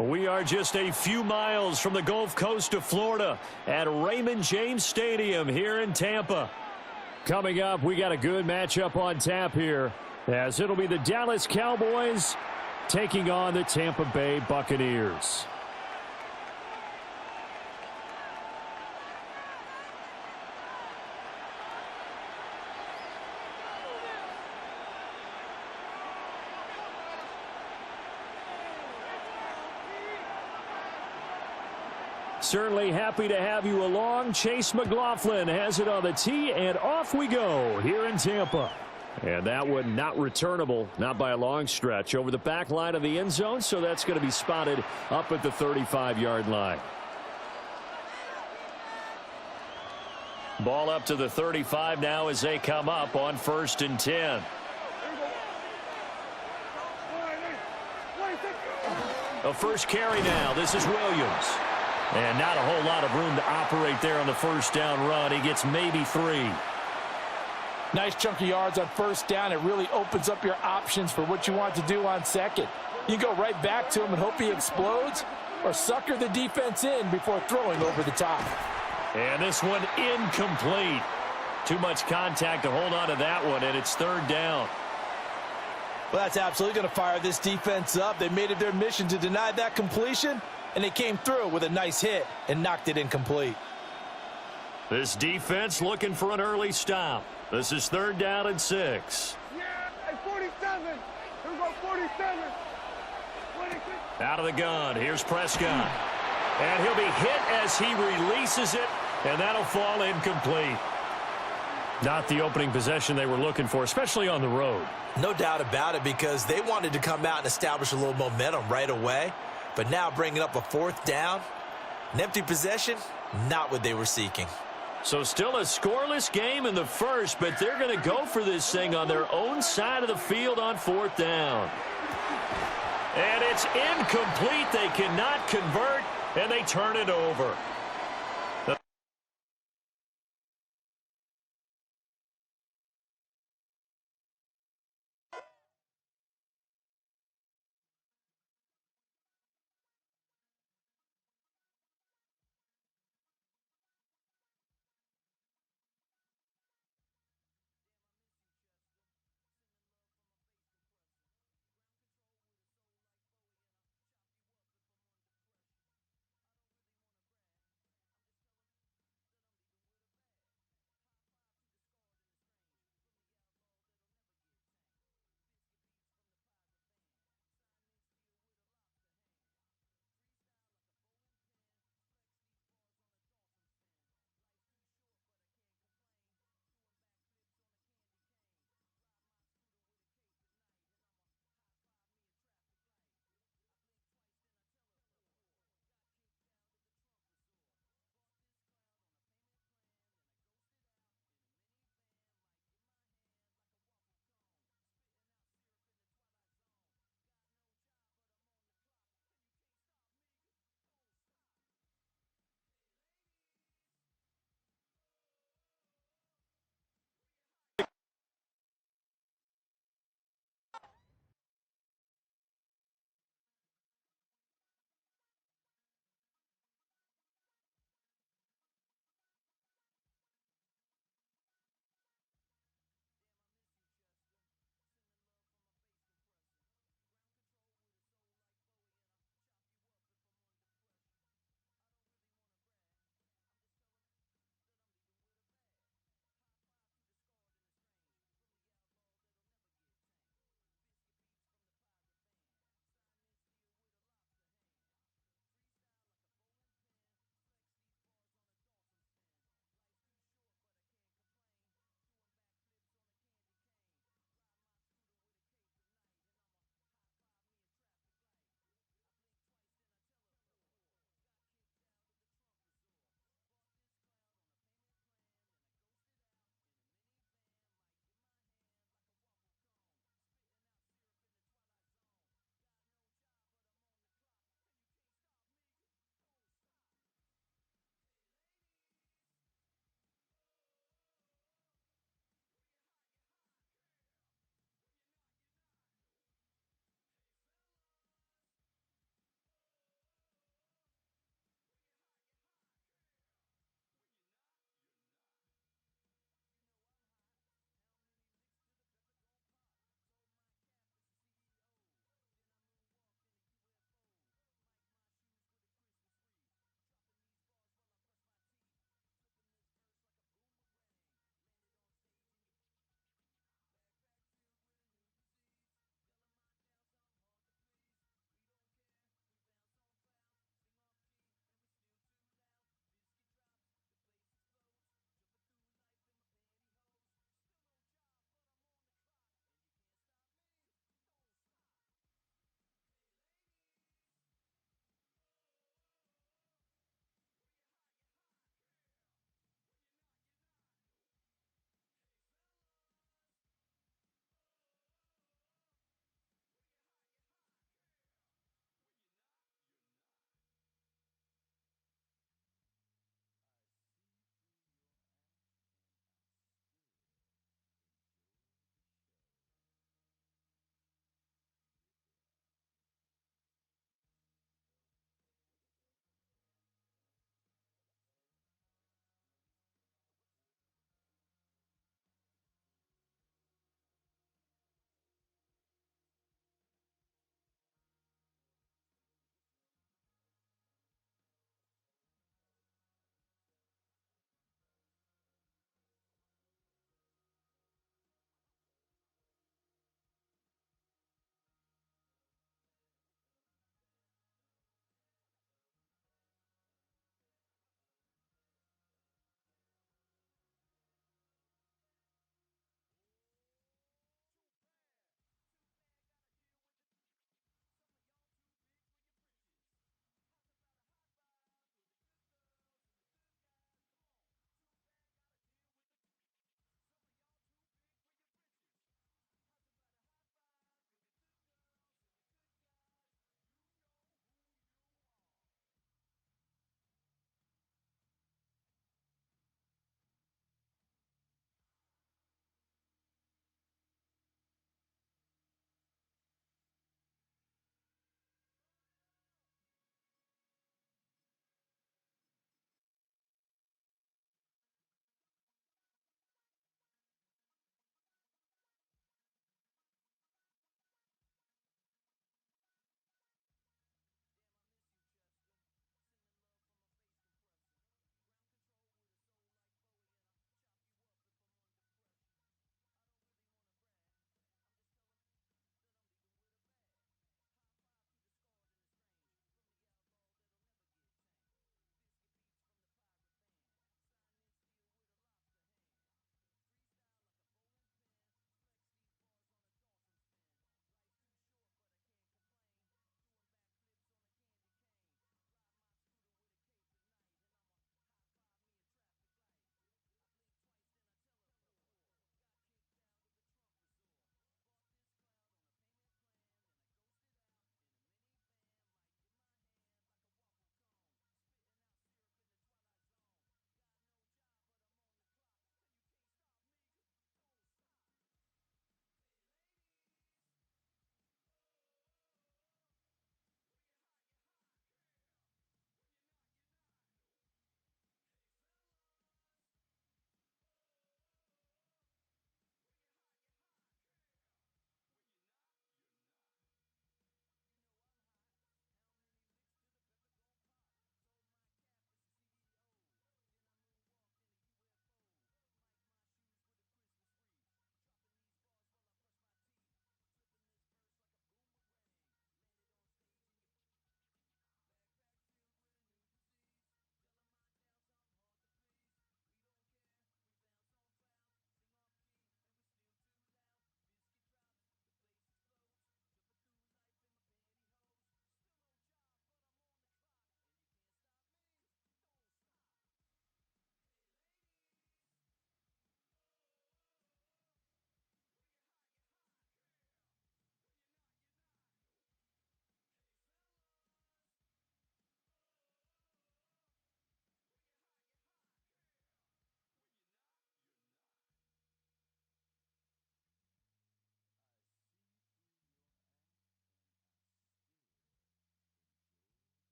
We are just a few miles from the Gulf Coast of Florida at Raymond James Stadium here in Tampa. Coming up, we got a good matchup on tap here, as it'll be the Dallas Cowboys taking on the Tampa Bay Buccaneers. Certainly happy to have you along. Chase McLaughlin has it on the tee, and off we go here in Tampa. And that one not returnable, not by a long stretch, over the back line of the end zone, so that's going to be spotted up at the 35-yard line. Ball up to the 35 now as they come up on 1st and 10. A first carry now. This is Williams. And not a whole lot of room to operate there on the first down run. He gets maybe 3. Nice chunk of yards on first down. It really opens up your options for what you want to do on second. You go right back to him and hope he explodes, or sucker the defense in before throwing over the top. And this one incomplete. Too much contact to hold on to that one, and it's 3rd down. Well, that's absolutely going to fire this defense up. They made it their mission to deny that completion, and they came through with a nice hit and knocked it incomplete. This defense looking for an early stop. This is 3rd down and 6. Yeah, at 47. Here we go, 47. 26. Out of the gun. Here's Prescott. And he'll be hit as he releases it, and that'll fall incomplete. Not the opening possession they were looking for, especially on the road. No doubt about it, because they wanted to come out and establish a little momentum right away. But now bringing up a 4th down, an empty possession, not what they were seeking. So still a scoreless game in the first, but they're going to go for this thing on their own side of the field on 4th down. And it's incomplete. They cannot convert, and they turn it over.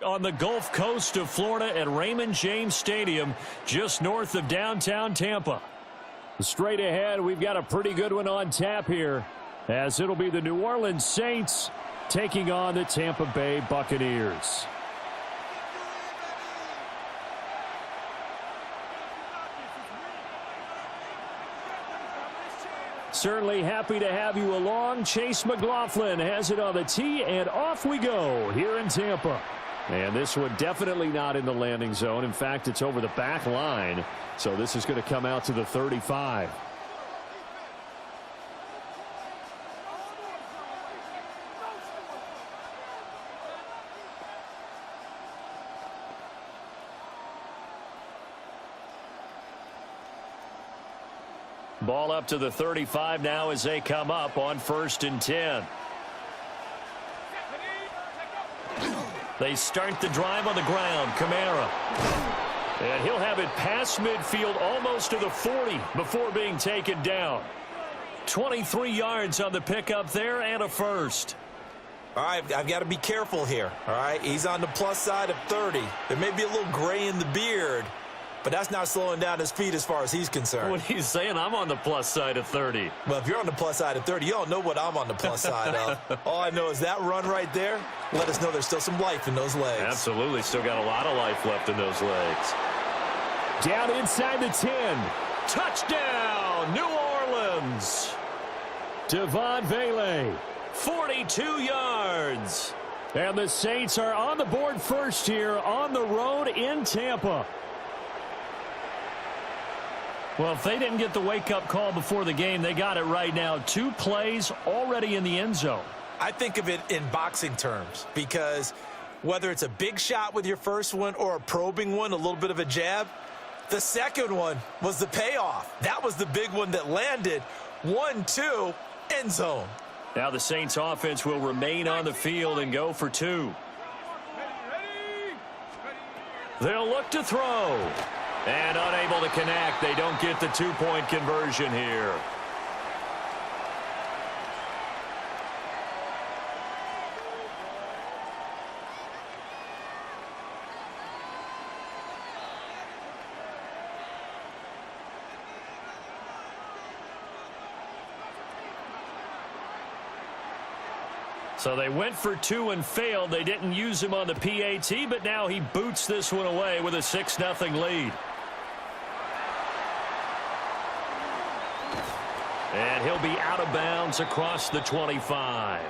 on the Gulf Coast of Florida at Raymond James Stadium, just north of downtown Tampa. Straight ahead, we've got a pretty good one on tap here, as it'll be the New Orleans Saints taking on the Tampa Bay Buccaneers. Certainly happy to have you along. Chase McLaughlin has it on the tee, and off we go here in Tampa. And this one definitely not in the landing zone. In fact, it's over the back line, so this is going to come out to the 35. Ball up to the 35 now as they come up on 1st and 10. They start the drive on the ground. Kamara. And he'll have it past midfield almost to the 40 before being taken down. 23 yards on the pickup there and a first. All right, I've got to be careful here. All right, he's on the plus side of 30. There may be a little gray in the beard, but that's not slowing down his feet as far as he's concerned. What he's saying, I'm on the plus side of 30. Well, if you're on the plus side of 30, you don't know what I'm on the plus side of. All I know is that run right there, let us know there's still some life in those legs. Absolutely, still got a lot of life left in those legs. Down inside the 10. Touchdown, New Orleans. Devon Vele, 42 yards. And the Saints are on the board first here on the road in Tampa. Well, if they didn't get the wake-up call before the game, they got it right now. 2 plays already in the end zone. I think of it in boxing terms because whether it's a big shot with your first one or a probing one, a little bit of a jab, the second one was the payoff. That was the big one that landed. 1-2, end zone. Now the Saints offense will remain on the field and go for 2. They'll look to throw. And unable to connect. They don't get the 2-point conversion here. So they went for 2 and failed. They didn't use him on the PAT, but now he boots this one away with a 6-0 lead. And he'll be out of bounds across the 25.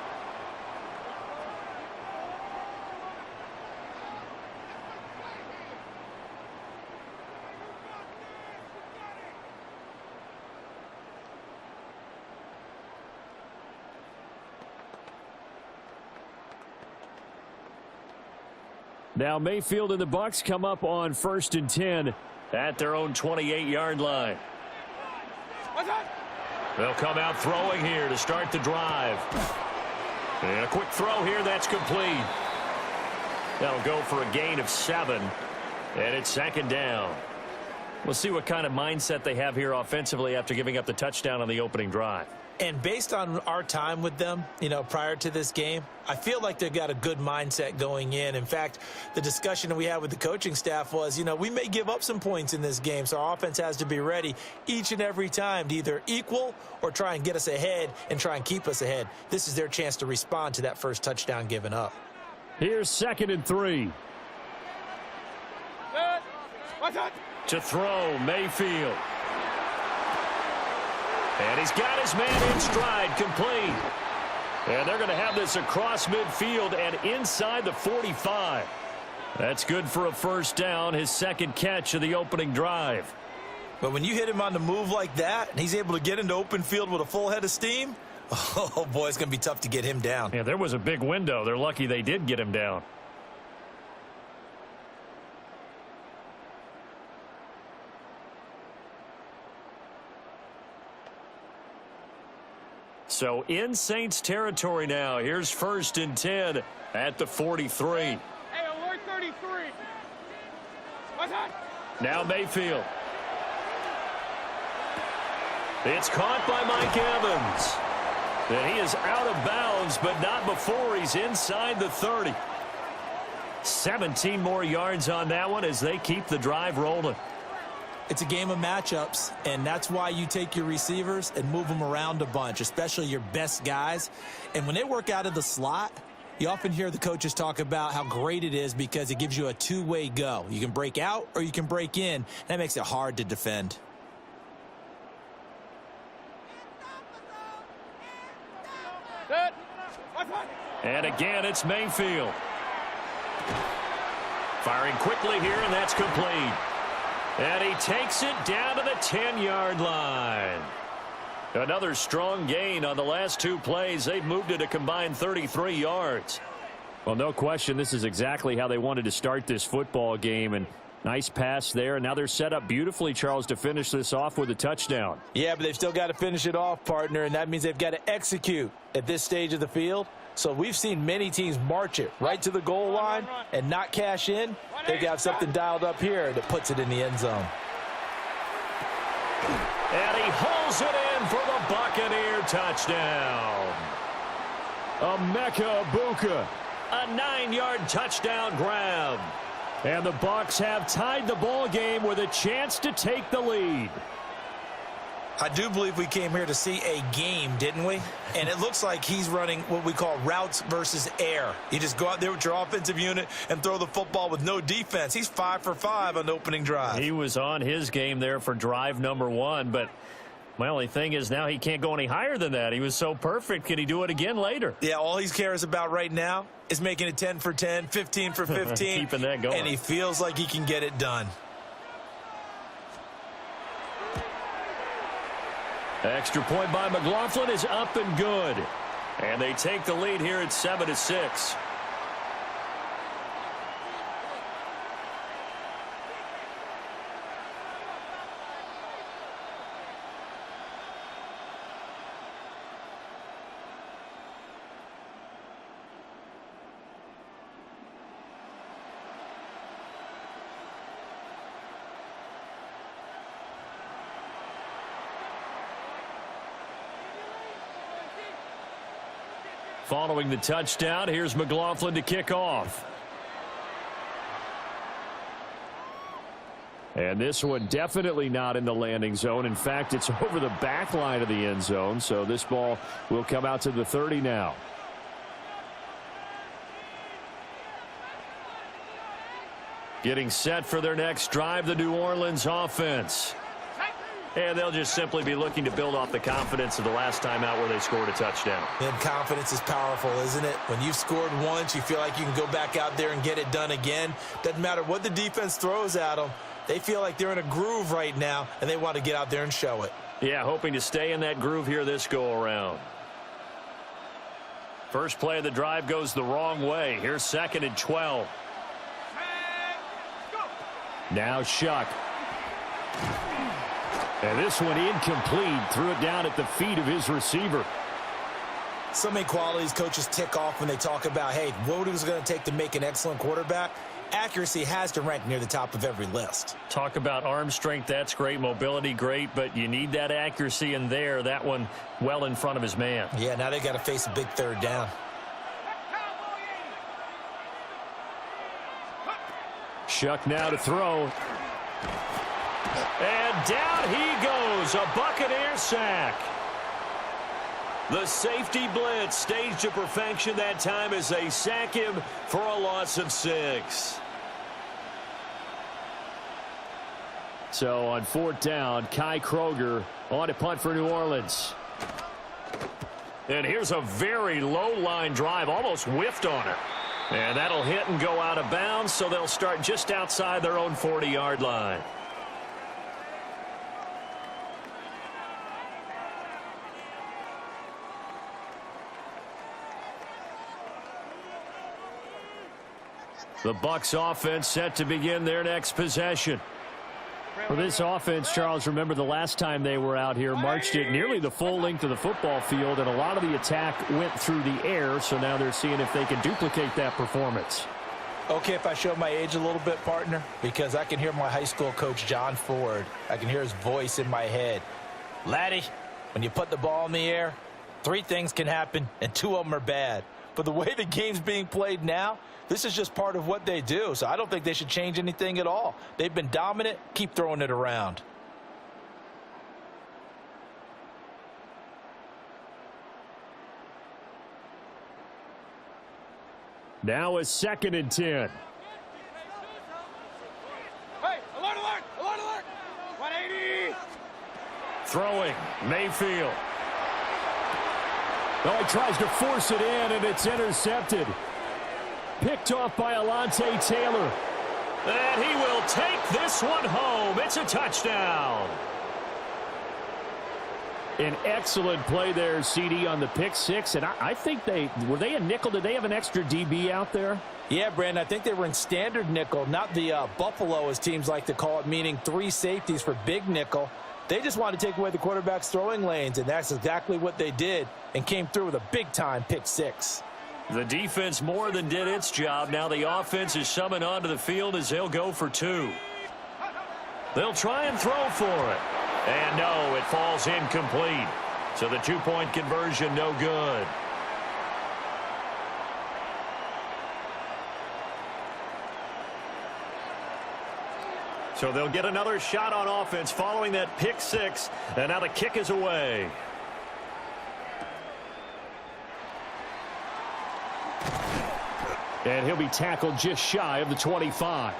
Now Mayfield and the Bucs come up on 1st and 10 at their own 28-yard line. They'll come out throwing here to start the drive. And a quick throw here, that's complete. That'll go for a gain of 7. And it's 2nd down. We'll see what kind of mindset they have here offensively after giving up the touchdown on the opening drive. And based on our time with them, prior to this game, I feel like they've got a good mindset going in. In fact, the discussion that we had with the coaching staff was, we may give up some points in this game, so our offense has to be ready each and every time to either equal or try and get us ahead and try and keep us ahead. This is their chance to respond to that first touchdown given up. Here's 2nd and 3. To throw, Mayfield. And he's got his man in stride, complete. And they're going to have this across midfield and inside the 45. That's good for a 1st down, his 2nd catch of the opening drive. But when you hit him on the move like that, and he's able to get into open field with a full head of steam, oh, boy, it's going to be tough to get him down. Yeah, there was a big window. They're lucky they did get him down. So in Saints territory now. Here's 1st and 10 at the 43. Hey, alert 33. What's that? Now Mayfield. It's caught by Mike Evans. And he is out of bounds, but not before he's inside the 30. 17 more yards on that one as they keep the drive rolling. It's a game of matchups, and that's why you take your receivers and move them around a bunch, especially your best guys. And when they work out of the slot, you often hear the coaches talk about how great it is because it gives you a two-way go. You can break out or you can break in. That makes it hard to defend. And again, it's Mayfield. Firing quickly here, and that's complete. And he takes it down to the 10-yard line. Another strong gain on the last two plays. They've moved it a combined 33 yards. Well, no question, this is exactly how they wanted to start this football game. And nice pass there. And now they're set up beautifully, Charles, to finish this off with a touchdown. Yeah, but they've still got to finish it off, partner, and that means they've got to execute at this stage of the field. So we've seen many teams march it right to the goal line and not cash in. They've got something dialed up here that puts it in the end zone. And he holds it in for the Buccaneer touchdown. Emeka Egbuka, a 9-yard touchdown grab. And the Bucs have tied the ball game with a chance to take the lead. I do believe we came here to see a game, didn't we? And it looks like he's running what we call routes versus air. You just go out there with your offensive unit and throw the football with no defense. He's 5 for 5 on the opening drive. He was on his game there for drive number 1, but my only thing is now he can't go any higher than that. He was so perfect. Can he do it again later? Yeah, all he cares about right now is making it 10 for 10, 15 for 15. Keeping that going. And he feels like he can get it done. Extra point by McLaughlin is up and good. And they take the lead here at 7-6. Following the touchdown, here's McLaughlin to kick off. And this one definitely not in the landing zone. In fact, it's over the back line of the end zone, so this ball will come out to the 30 now. Getting set for their next drive, the New Orleans offense. And they'll just simply be looking to build off the confidence of the last time out where they scored a touchdown. And confidence is powerful, isn't it? When you've scored once, you feel like you can go back out there and get it done again. Doesn't matter what the defense throws at them. They feel like they're in a groove right now, and they want to get out there and show it. Yeah, hoping to stay in that groove here this go-around. First play of the drive goes the wrong way. Here's 2nd and 12. Now Shuck. And this one incomplete. Threw it down at the feet of his receiver. So many qualities coaches tick off when they talk about, hey, what it was going to take to make an excellent quarterback. Accuracy has to rank near the top of every list. Talk about arm strength. That's great. Mobility, great. But you need that accuracy in there. That one well in front of his man. Yeah, now they got to face a big 3rd down. Shuck now to throw. And down he goes. A Buccaneer sack. The safety blitz staged to perfection that time as they sack him for a loss of 6. So on 4th down, Kai Kroger on to punt for New Orleans. And here's a very low line drive, almost whiffed on it. And that'll hit and go out of bounds, so they'll start just outside their own 40-yard line. The Bucs offense set to begin their next possession. For this offense, Charles, remember the last time they were out here, marched it nearly the full length of the football field, and a lot of the attack went through the air, so now they're seeing if they can duplicate that performance. Okay, if I show my age a little bit, partner, because I can hear my high school coach, John Ford. I can hear his voice in my head. Laddie, when you put the ball in the air, 3 things can happen, and 2 of them are bad. But the way the game's being played now, this is just part of what they do. So I don't think they should change anything at all. They've been dominant. Keep throwing it around. Now a 2nd and 10. Hey, alert, alert, alert, alert. 180. Throwing, Mayfield. Oh, he tries to force it in, and it's intercepted. Picked off by Alontae Taylor. And he will take this one home. It's a touchdown. An excellent play there, CD, on the pick six. And I think were they a nickel? Did they have an extra DB out there? Yeah, Brandon, I think they were in standard nickel, not the Buffalo, as teams like to call it, meaning 3 safeties for big nickel. They just wanted to take away the quarterback's throwing lanes, and that's exactly what they did and came through with a big-time pick six. The defense more than did its job. Now the offense is summoned onto the field as they'll go for 2. They'll try and throw for it. And no, it falls incomplete. So the 2-point conversion no good. So they'll get another shot on offense following that pick six. And now the kick is away. And he'll be tackled just shy of the 25.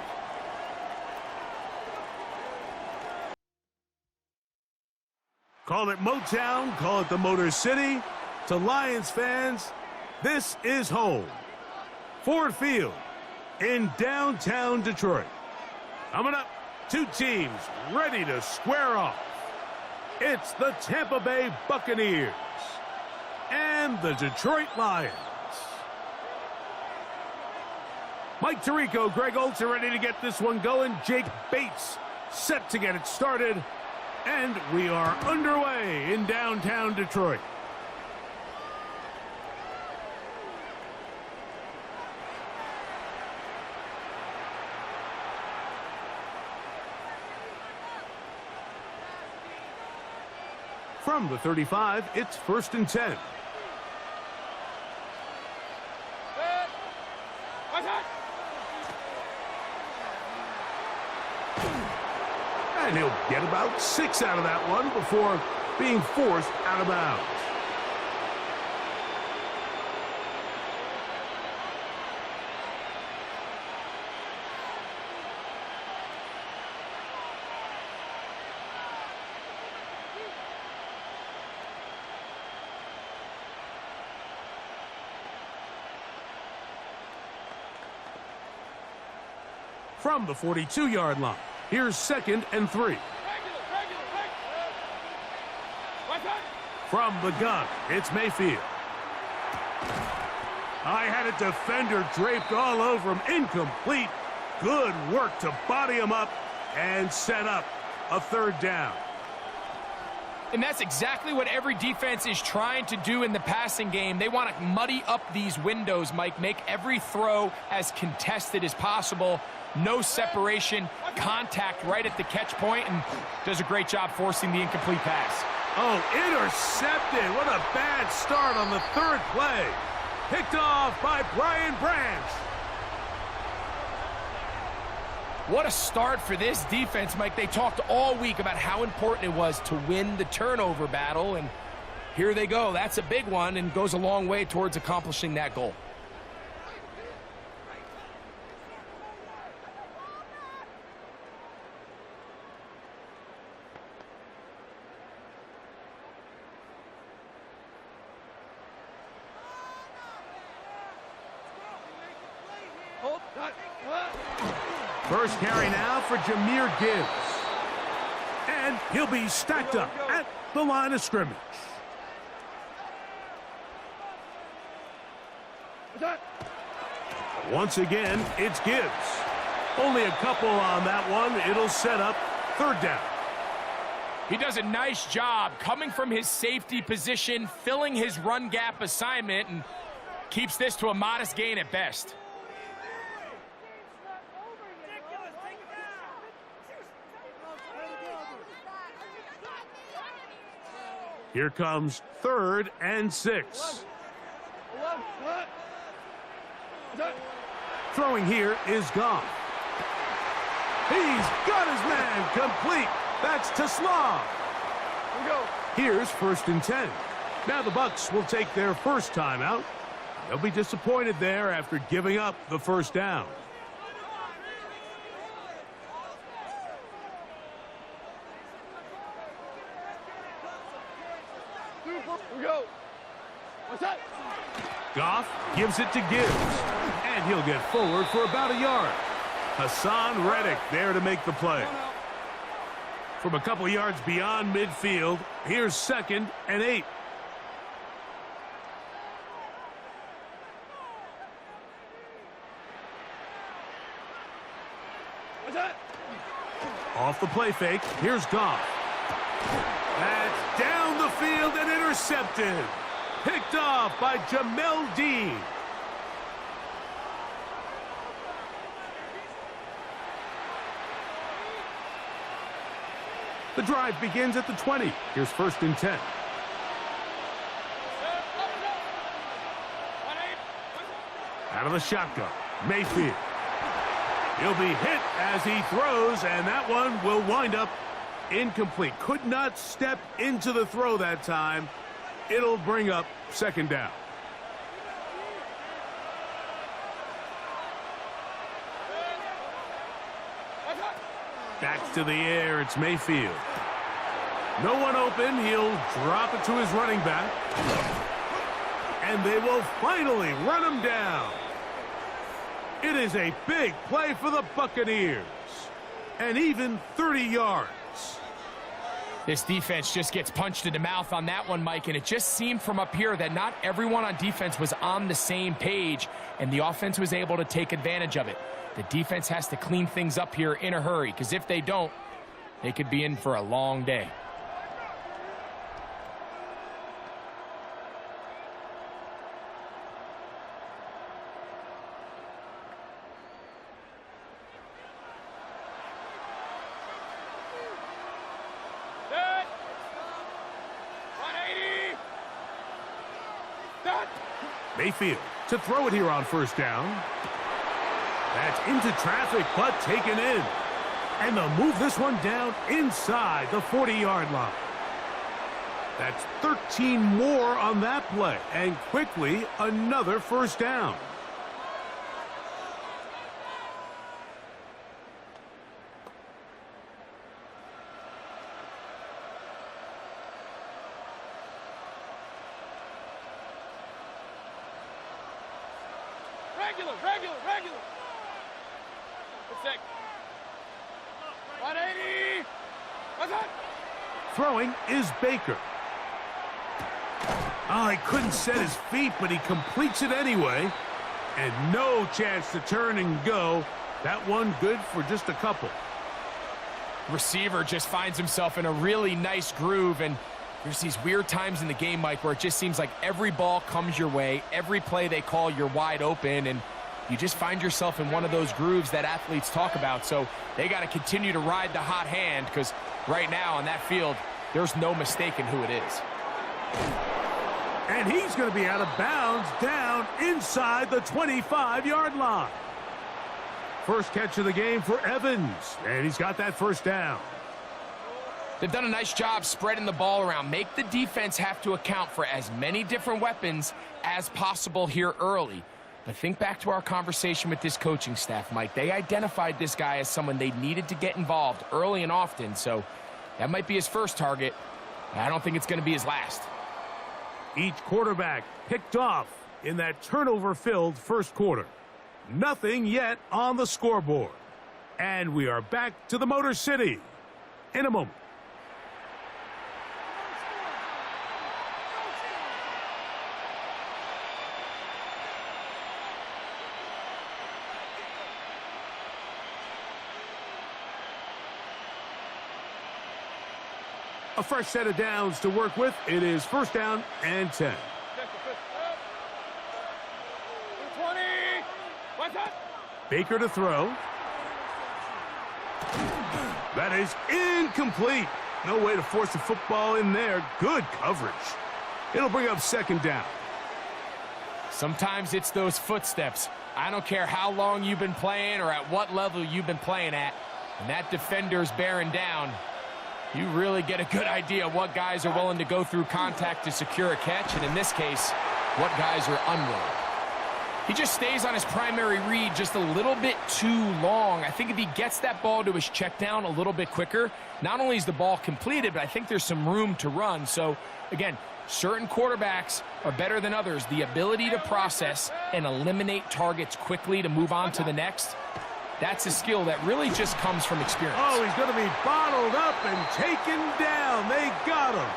Call it Motown, call it the Motor City. To Lions fans, this is home. Ford Field in downtown Detroit. Coming up, 2 teams ready to square off. It's the Tampa Bay Buccaneers and the Detroit Lions. Mike Tirico, Greg Olsen ready to get this one going. Jake Bates set to get it started. And we are underway in downtown Detroit. From the 35, it's 1st and 10. And he'll get about 6 out of that one before being forced out of bounds. From the 42-yard line. Here's 2nd and 3. From the gun, it's Mayfield. I had a defender draped all over him. Incomplete. Good work to body him up and set up a 3rd down. And that's exactly what every defense is trying to do in the passing game. They want to muddy up these windows, Mike, make every throw as contested as possible. No separation, contact right at the catch point, and does a great job forcing the incomplete pass. Oh, intercepted. What a bad start on the 3rd play. Picked off by Brian Branch. What a start for this defense, Mike. They talked all week about how important it was to win the turnover battle, and here they go. That's a big one and goes a long way towards accomplishing that goal. First carry now for Jahmyr Gibbs. And he'll be stacked up at the line of scrimmage. Once again, it's Gibbs. Only a couple on that one. It'll set up 3rd down. He does a nice job coming from his safety position, filling his run gap assignment, and keeps this to a modest gain at best. Here comes 3rd and 6. Throwing here is Goff. He's got his man complete. That's to Slav. Here's 1st and 10. Now the Bucs will take their first timeout. They'll be disappointed there after giving up the first down. Goff gives it to Gibbs, and he'll get forward for about a yard. Hassan Reddick there to make the play. From a couple yards beyond midfield, here's 2nd and 8. Off the play fake, here's Goff. That's down the field and intercepted. Picked off by Jamel Dean. The drive begins at the 20. Here's 1st and 10. Out of the shotgun, Mayfield. He'll be hit as he throws, and that one will wind up incomplete. Could not step into the throw that time. It'll bring up 2nd down. Back to the air, it's Mayfield. No one open, he'll drop it to his running back. And they will finally run him down. It is a big play for the Buccaneers. And even 30 yards. This defense just gets punched in the mouth on that one, Mike, and it just seemed from up here that not everyone on defense was on the same page, and the offense was able to take advantage of it. The defense has to clean things up here in a hurry, because if they don't, they could be in for a long day. Mayfield to throw it here on 1st down. That's into traffic, but taken in. And they'll move this one down inside the 40-yard line. That's 13 more on that play. And quickly, another 1st down. Regular. It's 180. What's that? Throwing is Baker. Oh, he couldn't set his feet, but he completes it anyway. And no chance to turn and go. That one good for just a couple. Receiver just finds himself in a really nice groove, and there's these weird times in the game, Mike, where it just seems like every ball comes your way. Every play they call, you're wide open, and you just find yourself in one of those grooves that athletes talk about. So they got to continue to ride the hot hand, because right now on that field, there's no mistaking who it is. And he's going to be out of bounds down inside the 25-yard line. First catch of the game for Evans, and he's got that 1st down. They've done a nice job spreading the ball around. Make the defense have to account for as many different weapons as possible here early. But think back to our conversation with this coaching staff, Mike. They identified this guy as someone they needed to get involved early and often, so that might be his first target. I don't think it's going to be his last. Each quarterback picked off in that turnover-filled first quarter. Nothing yet on the scoreboard. And we are back to the Motor City in a moment. A fresh set of downs to work with. It is 1st down and 10. 20. What's that? Baker to throw. That is incomplete. No way to force the football in there. Good coverage. It'll bring up 2nd down. Sometimes it's those footsteps. I don't care how long you've been playing or at what level you've been playing at. And that defender's bearing down. You really get a good idea what guys are willing to go through contact to secure a catch, and in this case, what guys are unwilling. He just stays on his primary read just a little bit too long. I think if he gets that ball to his check down a little bit quicker, not only is the ball completed, but I think there's some room to run. So, again, certain quarterbacks are better than others. The ability to process and eliminate targets quickly to move on to the next, that's a skill that really just comes from experience. Oh, he's going to be bottled up and taken down. They got him.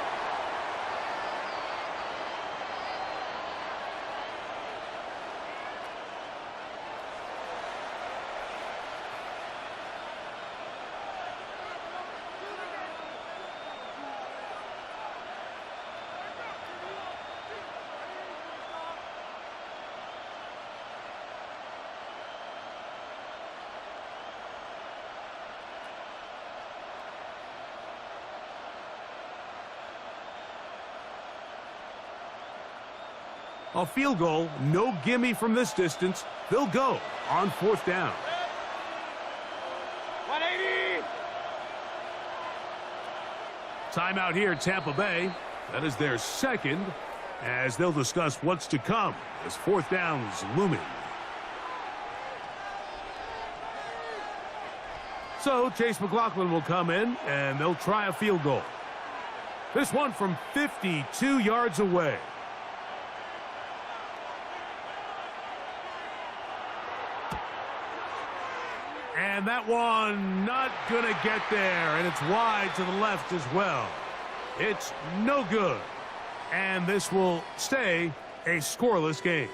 A field goal, no gimme from this distance. They'll go on 4th down. 180! Timeout here, Tampa Bay. That is their second, as they'll discuss what's to come as 4th down's looming. So Chase McLaughlin will come in, and they'll try a field goal. This one from 52 yards away. And that one not going to get there, and it's wide to the left as well. It's no good, and this will stay a scoreless game.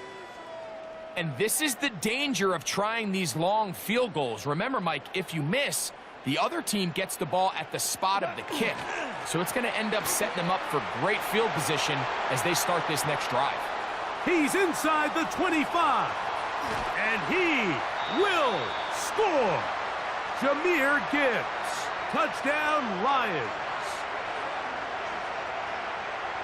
And this is the danger of trying these long field goals. Remember, Mike, if you miss, the other team gets the ball at the spot of the kick. So it's going to end up setting them up for great field position as they start this next drive. He's inside the 25, and he will score. Jahmyr Gibbs, touchdown Lions.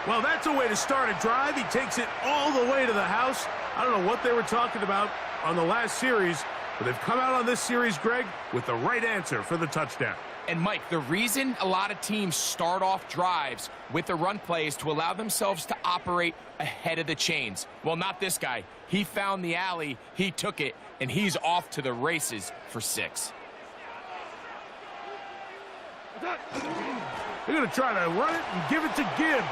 Well, that's a way to start a drive. He takes it all the way to the house. I don't know what they were talking about on the last series, but they've come out on this series, Greg, with the right answer for the touchdown. And, Mike, the reason a lot of teams start off drives with a run play is to allow themselves to operate ahead of the chains. Well, not this guy. He found the alley, he took it, and he's off to the races for 6. They're going to try to run it and give it to Gibbs.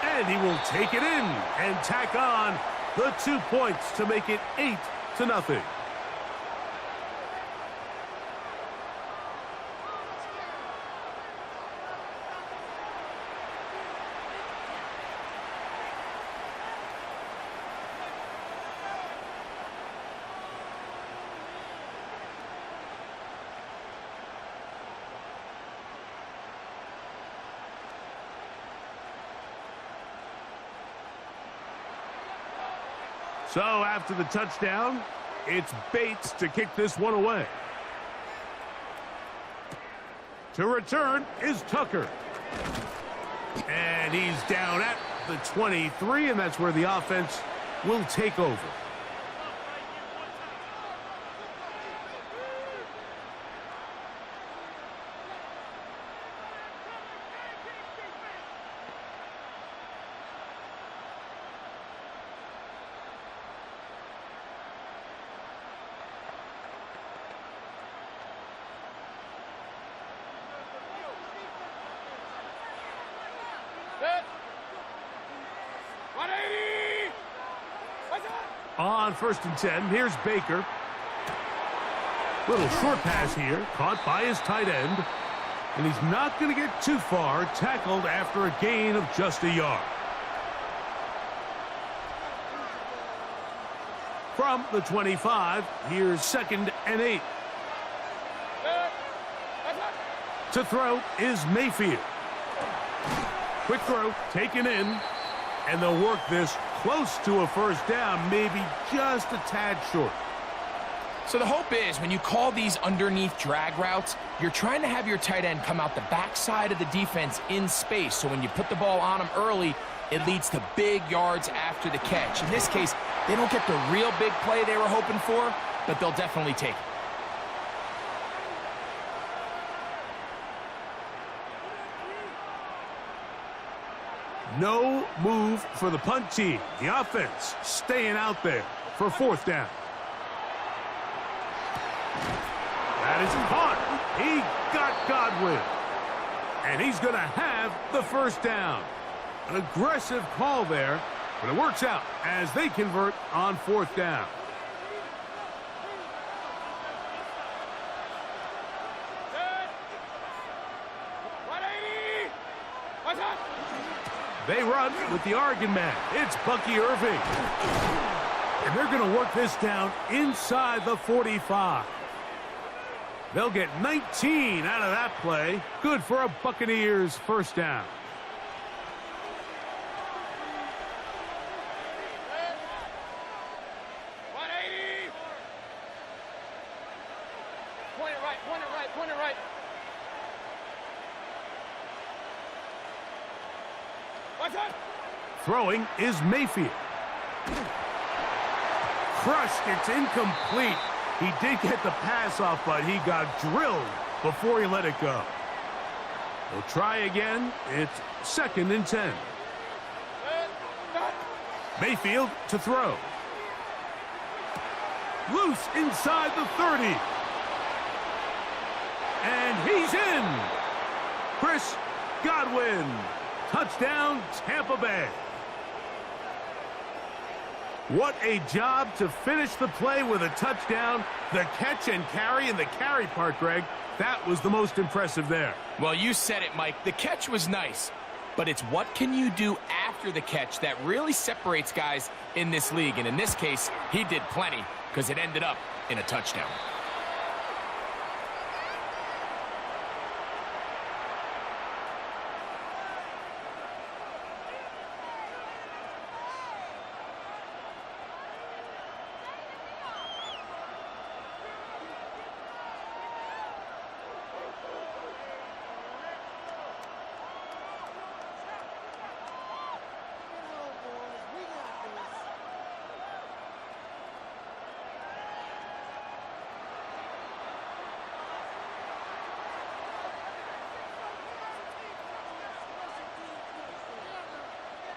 And he will take it in and tack on the 2 points to make it 8-0. So after the touchdown, it's Bates to kick this one away. To return is Tucker. And he's down at the 23, and that's where the offense will take over. On 1st and 10, here's Baker. Little short pass here, caught by his tight end. And he's not going to get too far, tackled after a gain of just a yard. From the 25, here's 2nd and 8. To throw is Mayfield. Quick throw, taken in. And they'll work this close to a 1st down, maybe just a tad short. So the hope is when you call these underneath drag routes, you're trying to have your tight end come out the backside of the defense in space. So when you put the ball on him early, it leads to big yards after the catch. In this case, they don't get the real big play they were hoping for, but they'll definitely take it. No move for the punt team. The offense staying out there for 4th down. That is caught. He got Godwin. And he's going to have the 1st down. An aggressive call there, but it works out as they convert on 4th down. They run with the Oregon man. It's Bucky Irving. And they're going to work this down inside the 45. They'll get 19 out of that play. Good for a Buccaneers 1st down. Point it right, point it right, point it right. Throwing is Mayfield. Crushed, it's incomplete. He did get the pass off, but he got drilled before he let it go. We'll try again. It's 2nd and 10. Mayfield to throw. Loose inside the 30. And he's in. Chris Godwin. Touchdown, Tampa Bay. What a job to finish the play with a touchdown. The catch and carry, and the carry part, Greg, that was the most impressive there. Well, you said it, Mike. The catch was nice, but it's what can you do after the catch that really separates guys in this league. And in this case, he did plenty because it ended up in a touchdown.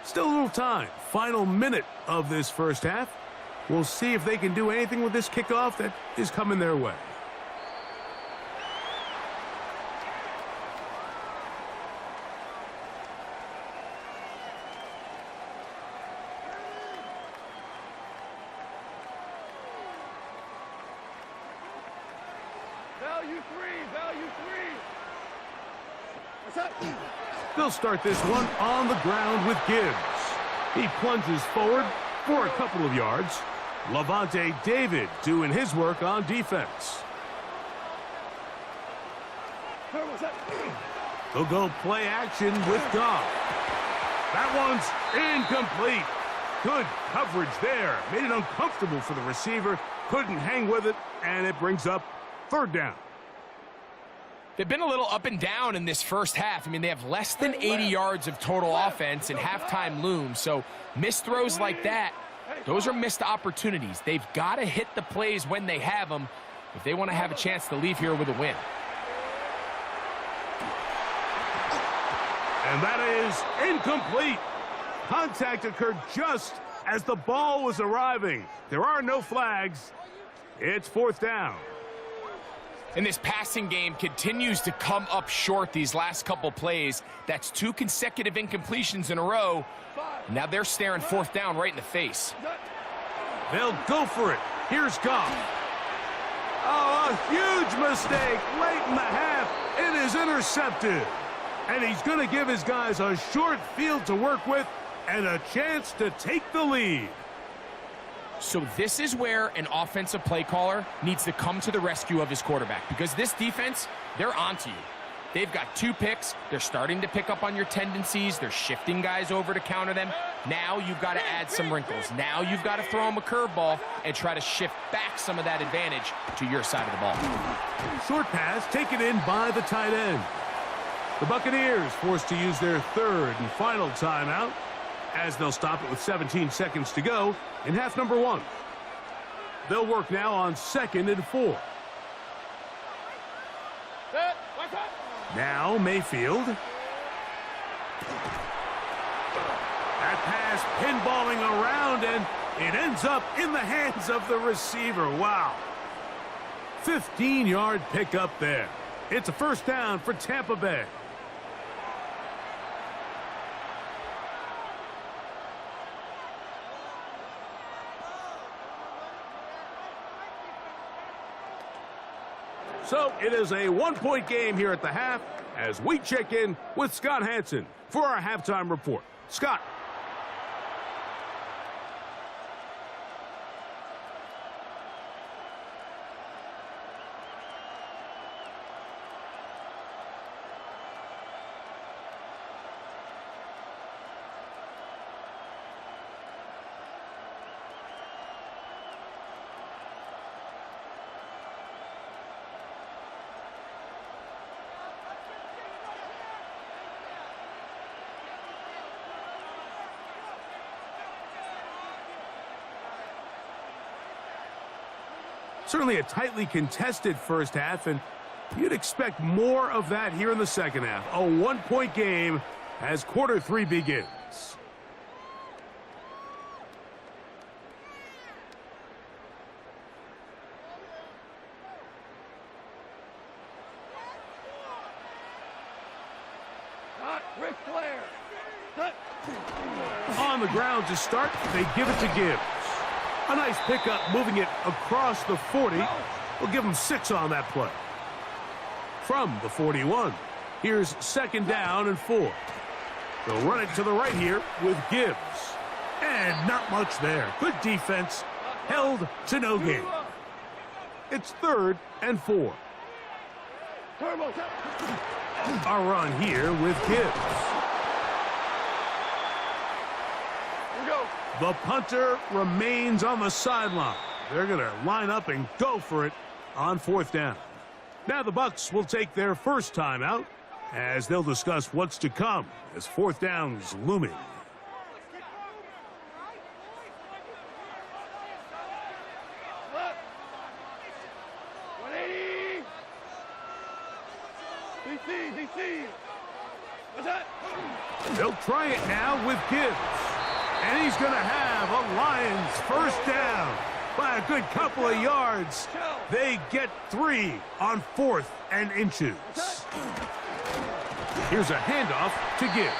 Still a little time. Final minute of this 1st half. We'll see if they can do anything with this kickoff that is coming their way. Value 3, value 3. What's up? They'll start this one on the ground with Gibbs. He plunges forward for a couple of yards. Levante David doing his work on defense. They'll go play action with Goff. That one's incomplete. Good coverage there. Made it uncomfortable for the receiver. Couldn't hang with it, and it brings up 3rd down. They've been a little up and down in this 1st half. I mean, they have less than 80 yards of total offense and halftime looms. So missed throws like that, those are missed opportunities. They've got to hit the plays when they have them if they want to have a chance to leave here with a win. And that is incomplete. Contact occurred just as the ball was arriving. There are no flags. It's 4th down. And this passing game continues to come up short these last couple plays. That's 2 consecutive incompletions in a row. Now they're staring 4th down right in the face. They'll go for it. Here's Goff. Oh, a huge mistake late in the half. It is intercepted. And he's going to give his guys a short field to work with and a chance to take the lead. So this is where an offensive play caller needs to come to the rescue of his quarterback, because this defense, they're onto you. They've got 2 picks. They're starting to pick up on your tendencies. They're shifting guys over to counter them. Now you've got to add some wrinkles. Now you've got to throw them a curveball and try to shift back some of that advantage to your side of the ball. Short pass taken in by the tight end. The Buccaneers forced to use their 3rd and final timeout, as they'll stop it with 17 seconds to go in half number 1. They'll work now on 2nd and 4. Now Mayfield. That pass pinballing around, and it ends up in the hands of the receiver. Wow. 15-yard pickup there. It's a first down for Tampa Bay. So it is a 1-point game here at the half as we check in with Scott Hansen for our halftime report. Scott. Certainly a tightly contested first half, and you'd expect more of that here in the second half. A 1-point game as quarter 3 begins. On the ground to start, they give it to Gibbs. A nice pickup, moving it across the 40. We'll give them 6 on that play. From the 41, here's 2nd down and 4. They'll run it to the right here with Gibbs. And not much there. Good defense, held to no gain. It's 3rd and 4. A run here with Gibbs. The punter remains on the sideline. They're going to line up and go for it on 4th down. Now the Bucs will take their first timeout as they'll discuss what's to come as 4th down's looming. They'll try it now with Gibbs. And he's going to have a Lions first down by a good couple of yards. They get 3 on 4th and inches. Here's a handoff to Gibbs.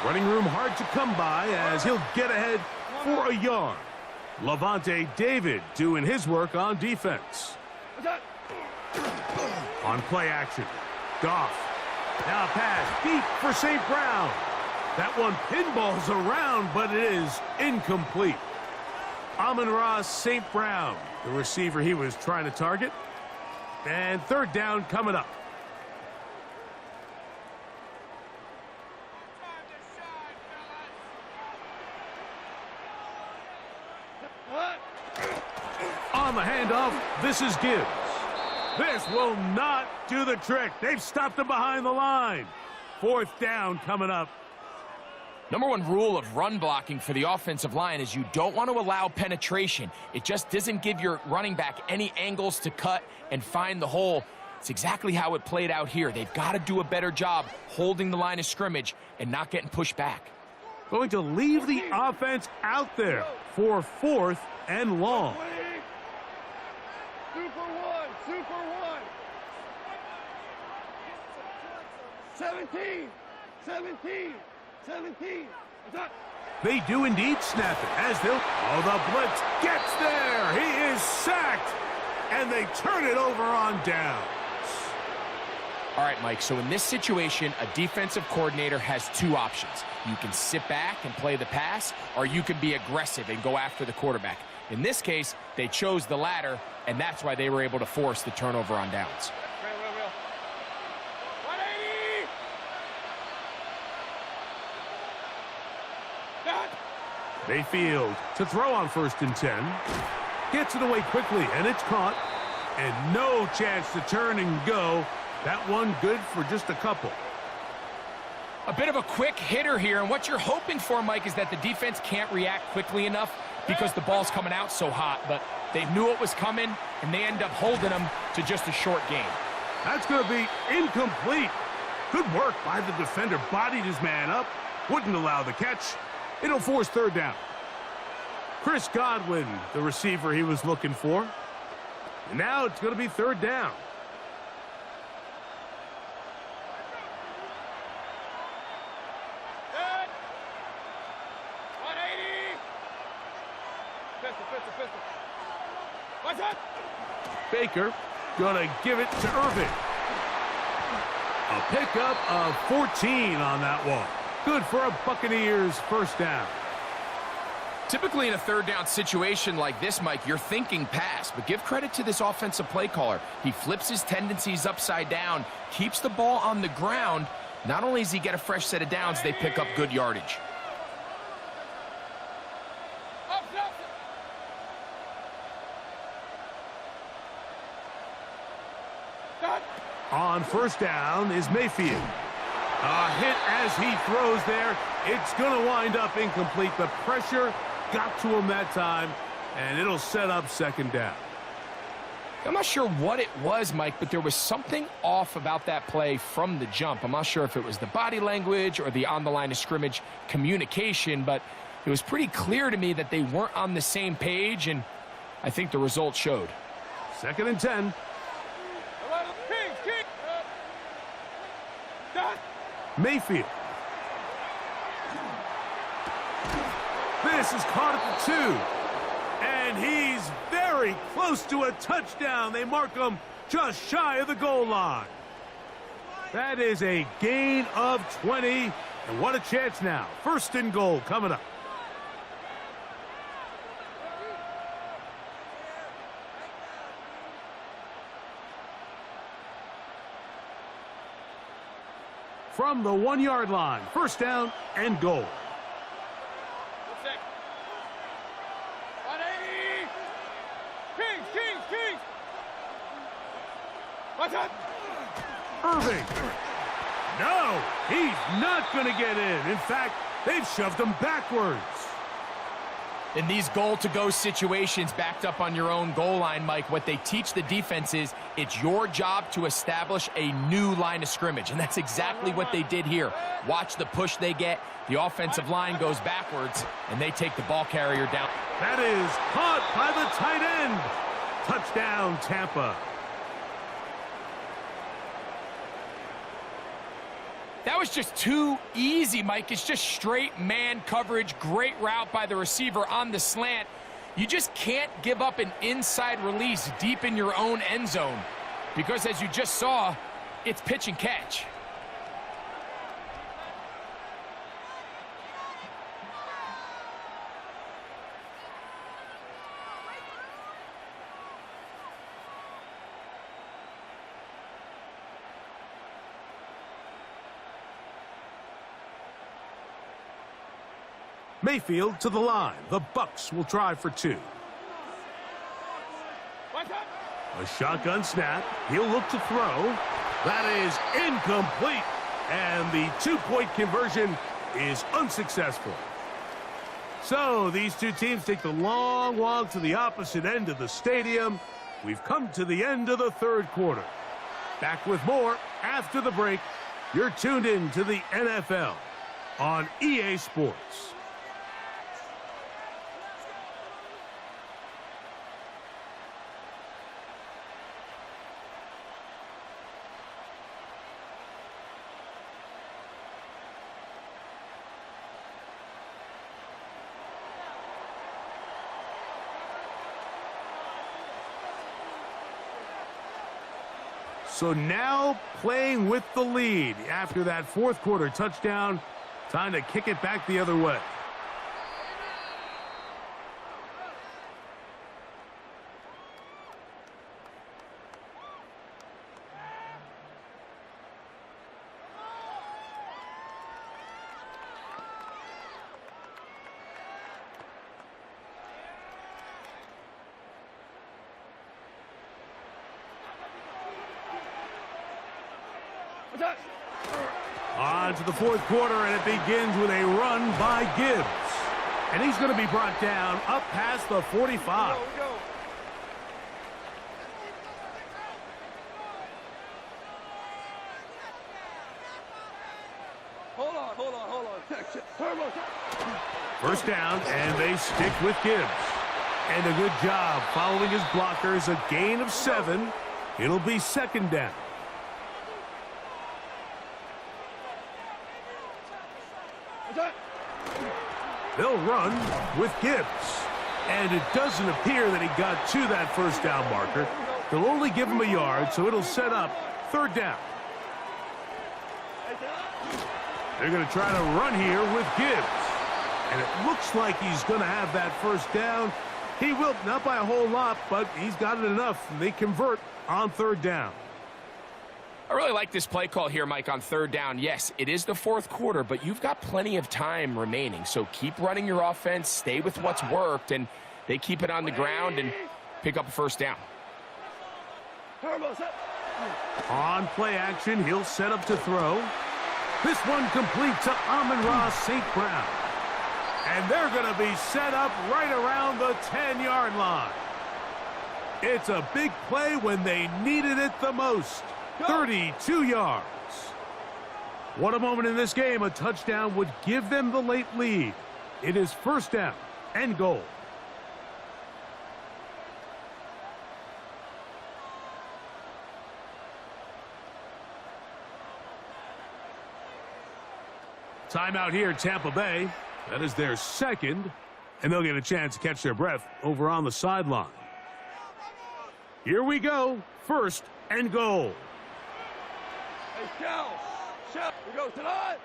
Running room hard to come by as he'll get ahead for a yard. Levante David doing his work on defense. On play action, Goff. Now a pass deep for St. Brown. That one pinballs around, but it is incomplete. Amon-Ra St. Brown, the receiver he was trying to target. And 3rd down coming up. On the handoff, this is Gibbs. This will not do the trick. They've stopped him behind the line. 4th down coming up. Number 1 rule of run blocking for the offensive line is you don't want to allow penetration. It just doesn't give your running back any angles to cut and find the hole. It's exactly how it played out here. They've got to do a better job holding the line of scrimmage and not getting pushed back. Going to leave the offense out there for 4th and long. Super 1, Super 1. 17, 17. 17. They do indeed snap it as they'll... Oh, the blitz gets there. He is sacked. And they turn it over on down. All right, Mike, so in this situation, a defensive coordinator has 2 options. You can sit back and play the pass, or you can be aggressive and go after the quarterback. In this case, they chose the latter, and that's why they were able to force the turnover on downs. Mayfield to throw on 1st and 10. Gets it away quickly, and it's caught. And no chance to turn and go. That one good for just a couple. A bit of a quick hitter here, and what you're hoping for, Mike, is that the defense can't react quickly enough because the ball's coming out so hot. But they knew it was coming, and they end up holding them to just a short game. That's going to be incomplete. Good work by the defender. Bodied his man up. Wouldn't allow the catch. It'll force 3rd down. Chris Godwin, the receiver he was looking for. And now it's going to be 3rd down. Baker gonna give it to Irving. A pickup of 14 on that one. Good for a Buccaneers 1st down. Typically in a 3rd down situation like this, Mike, you're thinking pass, but give credit to this offensive play caller. He flips his tendencies upside down, keeps the ball on the ground. Not only does he get a fresh set of downs, they pick up good yardage. On 1st down is Mayfield. A hit as he throws there. It's going to wind up incomplete. The pressure got to him that time, and it'll set up 2nd down. I'm not sure what it was, Mike, but there was something off about that play from the jump. I'm not sure if it was the body language or the on-the-line of scrimmage communication, but it was pretty clear to me that they weren't on the same page, and I think the result showed. 2nd and 10. Mayfield. This is caught at the 2. And he's very close to a touchdown. They mark him just shy of the goal line. That is a gain of 20. And what a chance now. 1st and goal coming up. From the 1-yard line, 1st down and goal. Irving. No, he's not going to get in. In fact, they've shoved him backwards. In these goal-to-go situations backed up on your own goal line, Mike, what they teach the defense is it's your job to establish a new line of scrimmage, and that's exactly what they did here. Watch the push they get. The offensive line goes backwards, and they take the ball carrier down. That is caught by the tight end. Touchdown, Tampa. That was just too easy, Mike. It's just straight man coverage. Great route by the receiver on the slant. You just can't give up an inside release deep in your own end zone because, as you just saw, it's pitch and catch. Mayfield to the line. The Bucs will try for 2. A shotgun snap. He'll look to throw. That is incomplete. And the 2-point conversion is unsuccessful. So these two teams take the long walk to the opposite end of the stadium. We've come to the end of the 3rd quarter. Back with more after the break. You're tuned in to the NFL on EA Sports. So now playing with the lead after that 4th quarter touchdown. Time to kick it back the other way. On to the fourth quarter, and it begins with a run by Gibbs. And he's going to be brought down up past the 45. Hold on. First down, and they stick with Gibbs. And a good job following his blockers, a gain of 7. It'll be second down. They'll run with Gibbs. And it doesn't appear that he got to that first down marker. They'll only give him a yard, so it'll set up third down. They're going to try to run here with Gibbs. And it looks like he's going to have that first down. He will, not by a whole lot, but he's got it enough. They convert on third down. I really like this play call here, Mike, on third down. Yes, it is the fourth quarter, but you've got plenty of time remaining. So keep running your offense, stay with what's worked, and they keep it on the ground and pick up a first down. On play action, he'll set up to throw. This one complete to Amon-Ra St. Brown. And they're going to be set up right around the 10-yard line. It's a big play when they needed it the most. 32 yards. What a moment in this game. A touchdown would give them the late lead. It is first down and goal. Timeout here, Tampa Bay. That is their second, and they'll get a chance to catch their breath over on the sideline. Here we go. First and goal. Hey, Shell. We go tonight.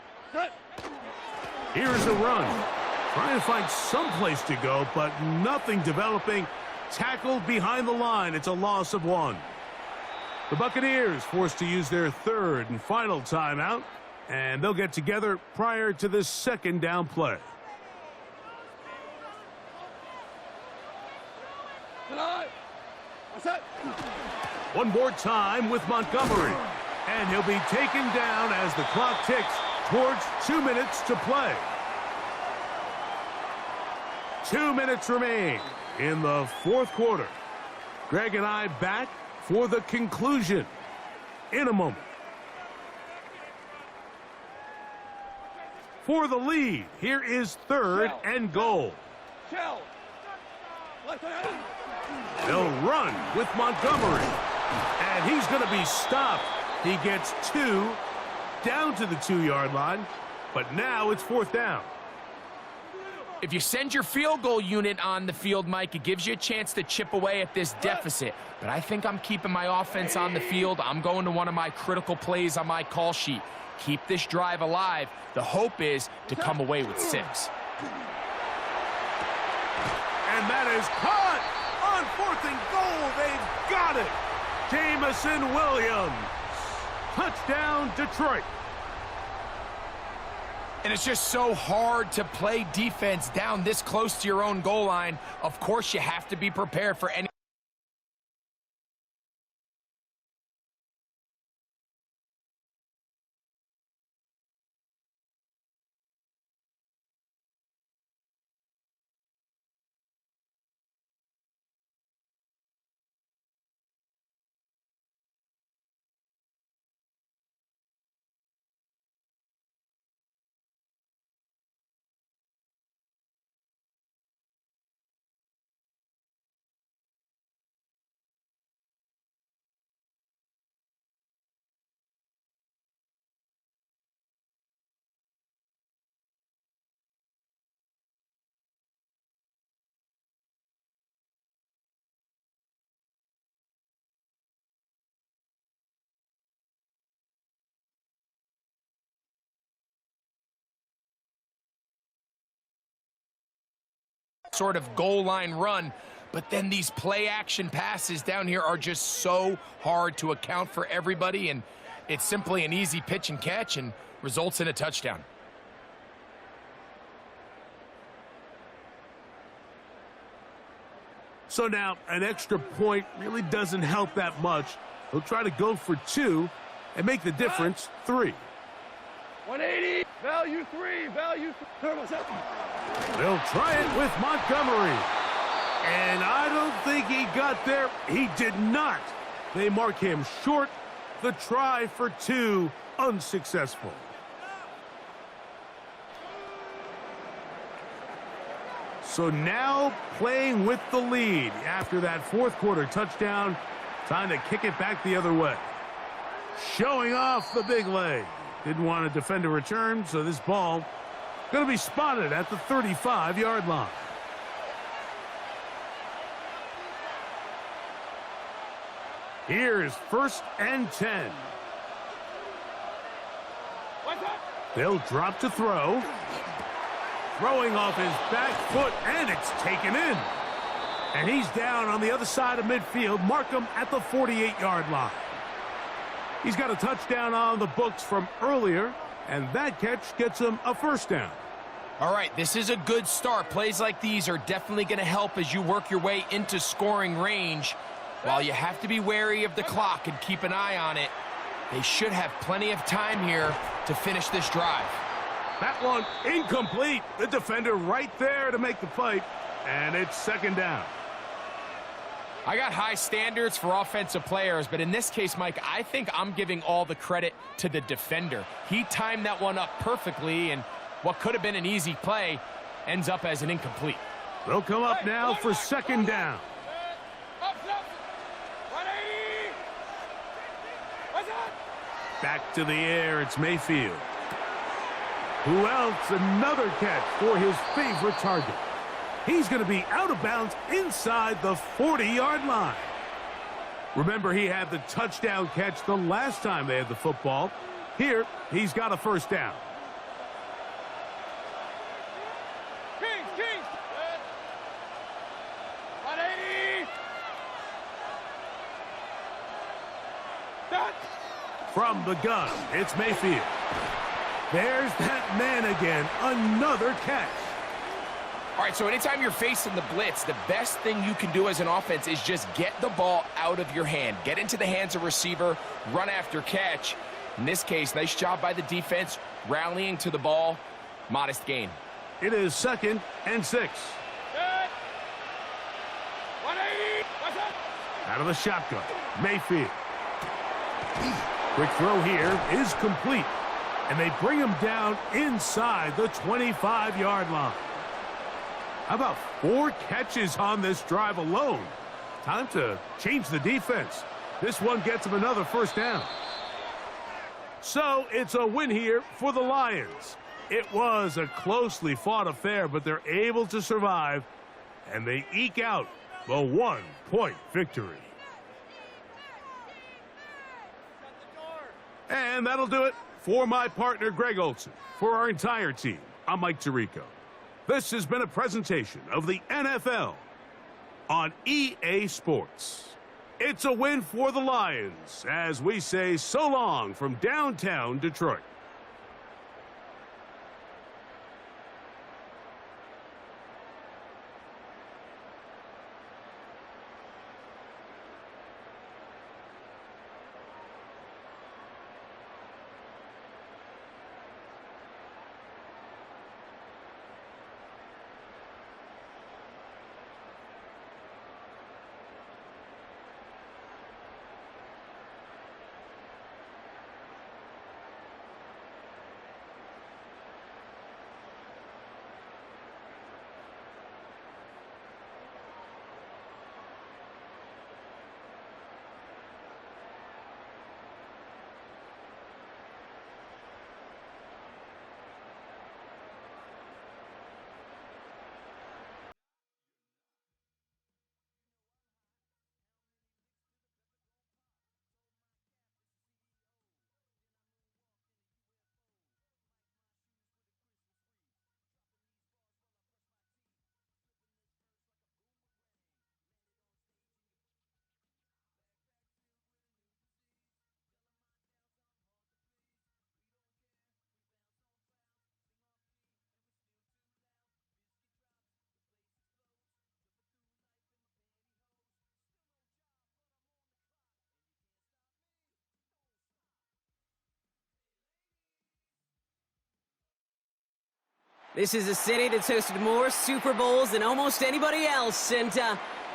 Here's the run. Trying to find some place to go, but nothing developing. Tackled behind the line. It's a loss of 1. The Buccaneers forced to use their third and final timeout, and they'll get together prior to this second down play. Tonight. What's that? One more time with Montgomery. And he'll be taken down as the clock ticks towards 2 minutes to play. 2 minutes remain in the fourth quarter. Greg and I back for the conclusion in a moment. For the lead, here is third and goal. Shell. They'll run with Montgomery. And he's going to be stopped. He gets 2 down to the 2-yard line, but now it's fourth down. If you send your field goal unit on the field, Mike, it gives you a chance to chip away at this deficit. But I think I'm keeping my offense on the field. I'm going to one of my critical plays on my call sheet. Keep this drive alive. The hope is to come away with 6. And that is caught on 4th and goal. They've got it. Jamison Williams. Touchdown, Detroit. And it's just so hard to play defense down this close to your own goal line. Of course, you have to be prepared for any. Sort of goal line run, but then these play action passes down here are just so hard to account for everybody, and it's simply an easy pitch and catch and results in a touchdown. So now an extra point really doesn't help that much. He'll try to go for 2, and make the difference 3. 180. Value 3. Value 3. They'll try it with Montgomery. And I don't think he got there. He did not. They mark him short. The try for 2, unsuccessful. So now playing with the lead after that fourth quarter touchdown. Time to kick it back the other way. Showing off the big leg. Didn't want to defend a return, so this ball going to be spotted at the 35-yard line. Here's 1st and 10. They'll drop to throw. Throwing off his back foot, and it's taken in. And he's down on the other side of midfield. Mark him at the 48-yard line. He's got a touchdown on the books from earlier, and that catch gets him a 1st down. All right, this is a good start. Plays like these are definitely going to help as you work your way into scoring range. While you have to be wary of the clock and keep an eye on it, they should have plenty of time here to finish this drive. That one incomplete. The defender right there to make the fight, and it's 2nd down. I got high standards for offensive players, but in this case, Mike, I think I'm giving all the credit to the defender. He timed that one up perfectly, and what could have been an easy play ends up as an incomplete. They'll come up now for 2nd down. Back to the air, it's Mayfield. Who else? Another catch for his favorite target. He's going to be out of bounds inside the 40-yard line. Remember, he had the touchdown catch the last time they had the football. Here, he's got a 1st down. Kings. 180. From the gun, it's Mayfield. There's that man again. Another catch. All right, so anytime you're facing the blitz, the best thing you can do as an offense is just get the ball out of your hand. Get into the hands of receiver, run after catch. In this case, nice job by the defense, rallying to the ball. Modest gain. It is 2nd and 6. 180. Out of the shotgun, Mayfield. Quick throw here is complete. And they bring him down inside the 25-yard line. How about 4 catches on this drive alone? Time to change the defense. This one gets him another 1st down. So it's a win here for the Lions. It was a closely fought affair, but they're able to survive, and they eke out the 1-point victory. And that'll do it for my partner, Greg Olson. For our entire team, I'm Mike Tirico. This has been a presentation of the NFL on EA Sports. It's a win for the Lions as we say so long from downtown Detroit. This is a city that's hosted more Super Bowls than almost anybody else. And,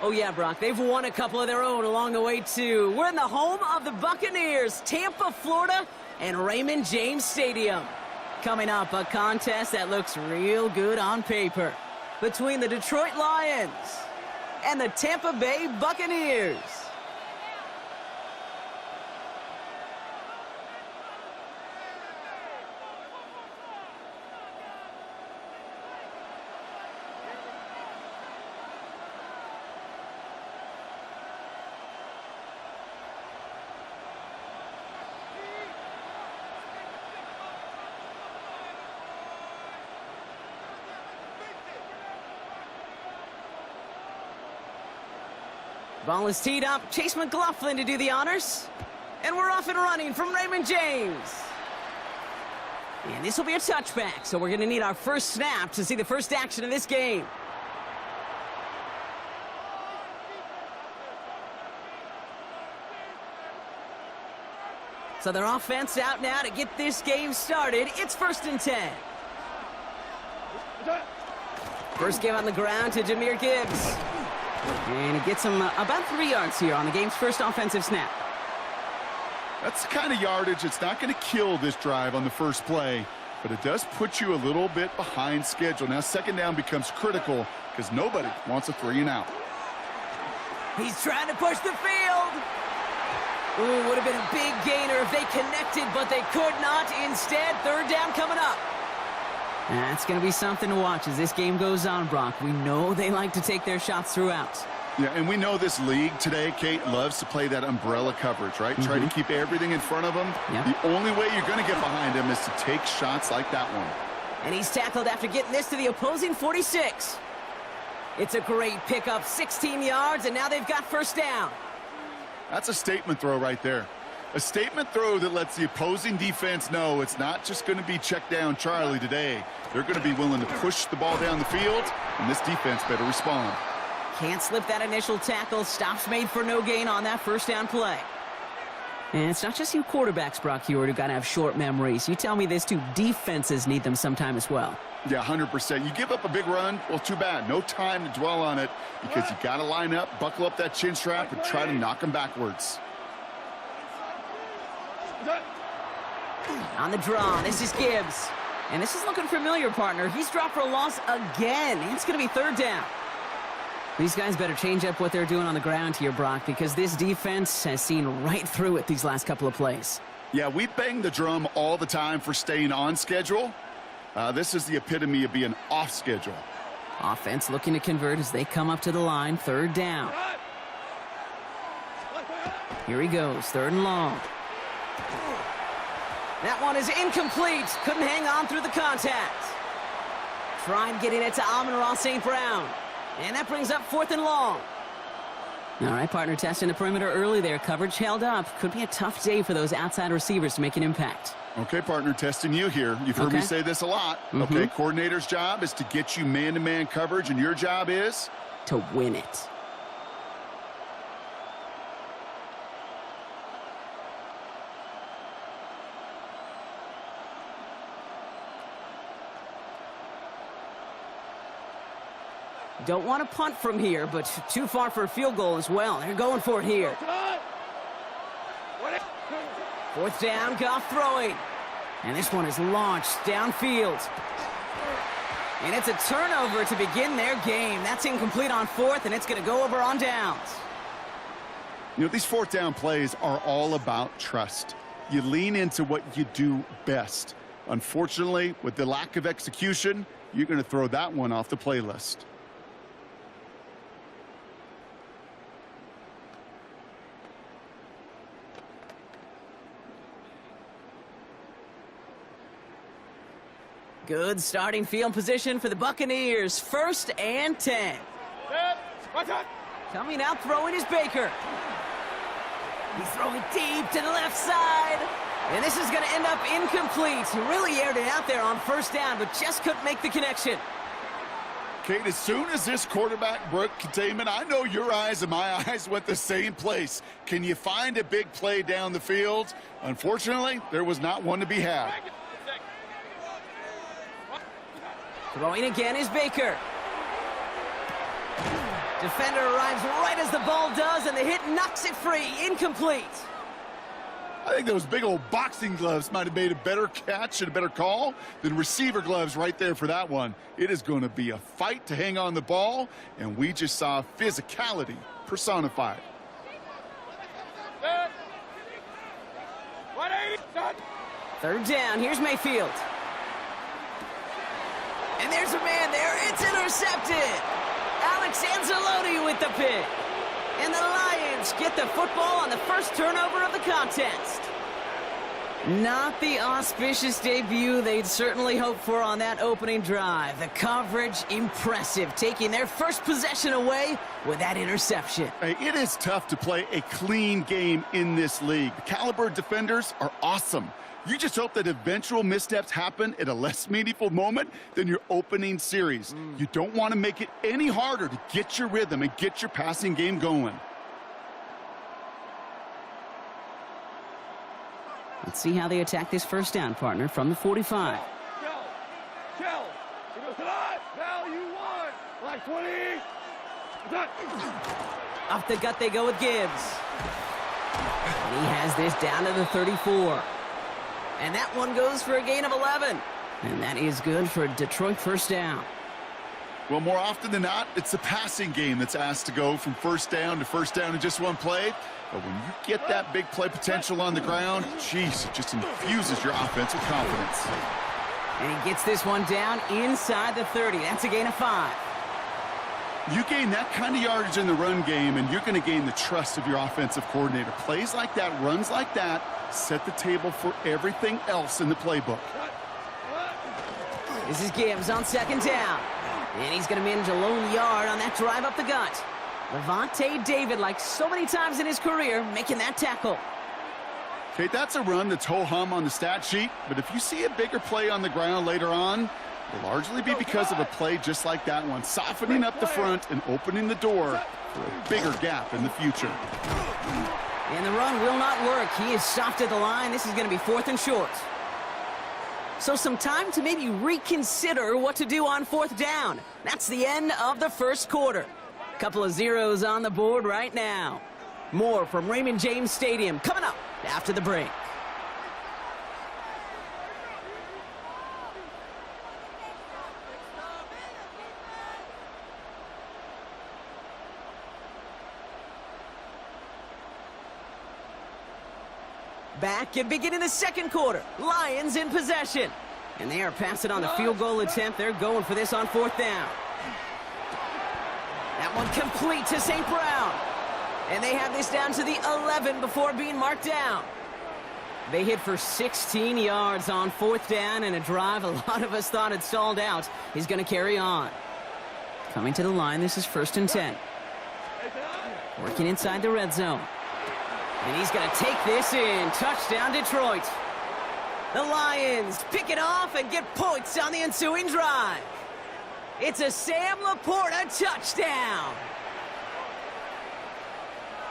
oh yeah, Brock, they've won a couple of their own along the way, too. We're in the home of the Buccaneers, Tampa, Florida, and Raymond James Stadium. Coming up, a contest that looks real good on paper between the Detroit Lions and the Tampa Bay Buccaneers. Ball is teed up. Chase McLaughlin to do the honors. And we're off and running from Raymond James. And this will be a touchback, so we're going to need our first snap to see the first action of this game. So their offense out now to get this game started. It's 1st and 10. First give on the ground to Jahmyr Gibbs. And he gets him about 3 yards here on the game's first offensive snap. That's the kind of yardage that's not going to kill this drive on the first play, but it does put you a little bit behind schedule. Now, 2nd down becomes critical because nobody wants a 3-and-out. He's trying to push the field. Ooh, would have been a big gainer if they connected, but they could not. Instead, 3rd down coming up. That's going to be something to watch as this game goes on, Brock. We know they like to take their shots throughout. Yeah, and we know this league today, Kate, loves to play that umbrella coverage, right? Try to keep everything in front of them. Yep. The only way you're going to get behind him is to take shots like that one. And he's tackled after getting this to the opposing 46. It's a great pickup, 16 yards, and now they've got 1st down. That's a statement throw right there. A statement throw that lets the opposing defense know it's not just going to be check down Charlie today. They're going to be willing to push the ball down the field, and this defense better respond. Can't slip that initial tackle. Stops made for no gain on that 1st down play. And it's not just you quarterbacks, Brock Heward, who got to have short memories. You tell me this too, defenses need them sometime as well. Yeah, 100%. You give up a big run, well, too bad. No time to dwell on it because you got to line up, buckle up that chin strap, and try to knock them backwards. On the draw, this is Gibbs. And this is looking familiar, partner. He's dropped for a loss again. It's going to be 3rd down. These guys better change up what they're doing on the ground here, Brock, because this defense has seen right through it these last couple of plays. Yeah, we bang the drum all the time for staying on schedule. This is the epitome of being off schedule. Offense looking to convert as they come up to the line. 3rd down. Here he goes. 3rd and long. That one is incomplete. Couldn't hang on through the contact. Trying getting it to Amon-Ra St. Brown. And that brings up 4th and long. All right, partner, testing the perimeter early there. Coverage held up. Could be a tough day for those outside receivers to make an impact. Okay, partner, testing you here. You've heard me say this a lot. Okay, coordinator's job is to get you man-to-man coverage, and your job is? To win it. Don't want to punt from here, but too far for a field goal as well. They're going for it here. 4th down, Goff throwing. And this one is launched downfield. And it's a turnover to begin their game. That's incomplete on 4th, and it's going to go over on downs. You know, these 4th down plays are all about trust. You lean into what you do best. Unfortunately, with the lack of execution, you're going to throw that one off the playlist. Good starting field position for the Buccaneers. 1st and 10. Coming out throwing is Baker. He's throwing deep to the left side. And this is going to end up incomplete. He really aired it out there on 1st down, but just couldn't make the connection. Kate, as soon as this quarterback broke containment, I know your eyes and my eyes went the same place. Can you find a big play down the field? Unfortunately, there was not one to be had. Throwing again is Baker. Defender arrives right as the ball does, and the hit knocks it free. Incomplete. I think those big old boxing gloves might have made a better catch and a better call than receiver gloves right there for that one. It is going to be a fight to hang on the ball, and we just saw physicality personified. Third down, here's Mayfield. And there's a man there, it's intercepted. Alex Anzalone with the pick. And the Lions get the football on the first turnover of the contest. Not the auspicious debut they'd certainly hoped for on that opening drive. The coverage, impressive, taking their first possession away with that interception. Hey, it is tough to play a clean game in this league. The caliber defenders are awesome. You just hope that eventual missteps happen at a less meaningful moment than your opening series. You don't want to make it any harder to get your rhythm and get your passing game going. Let's see how they attack this first down, partner, from the 45. Shell. He goes to that. Now you won. Like 20. Off the gut they go with Gibbs. And he has this down to the 34. And that one goes for a gain of 11. And that is good for a Detroit first down. Well, more often than not, it's the passing game that's asked to go from first down to first down in just one play. But when you get that big play potential on the ground, geez, it just infuses your offense with confidence. And he gets this one down inside the 30. That's a gain of 5. You gain that kind of yardage in the run game, and you're going to gain the trust of your offensive coordinator. Plays like that, runs like that, set the table for everything else in the playbook. This is Gibbs on second down. And he's going to manage a lone yard on that drive up the gut. Levante David, like so many times in his career, making that tackle. Okay, that's a run that's ho-hum on the stat sheet, but if you see a bigger play on the ground later on, it'll largely be because of a play just like that one, softening up the front and opening the door for a bigger gap in the future. And the run will not work. He is stopped at the line. This is going to be 4th and short. So some time to maybe reconsider what to do on 4th down. That's the end of the first quarter. Couple of zeros on the board right now. More from Raymond James Stadium coming up after the break. Back and beginning the second quarter. Lions in possession. And they are passing on the field goal attempt. They're going for this on 4th down. That one complete to St. Brown. And they have this down to the 11 before being marked down. They hit for 16 yards on 4th down, and a drive a lot of us thought had stalled out is going to carry on. Coming to the line, this is 1st and 10. Working inside the red zone. And he's going to take this in. Touchdown, Detroit. The Lions pick it off and get points on the ensuing drive. It's a Sam Laporta touchdown.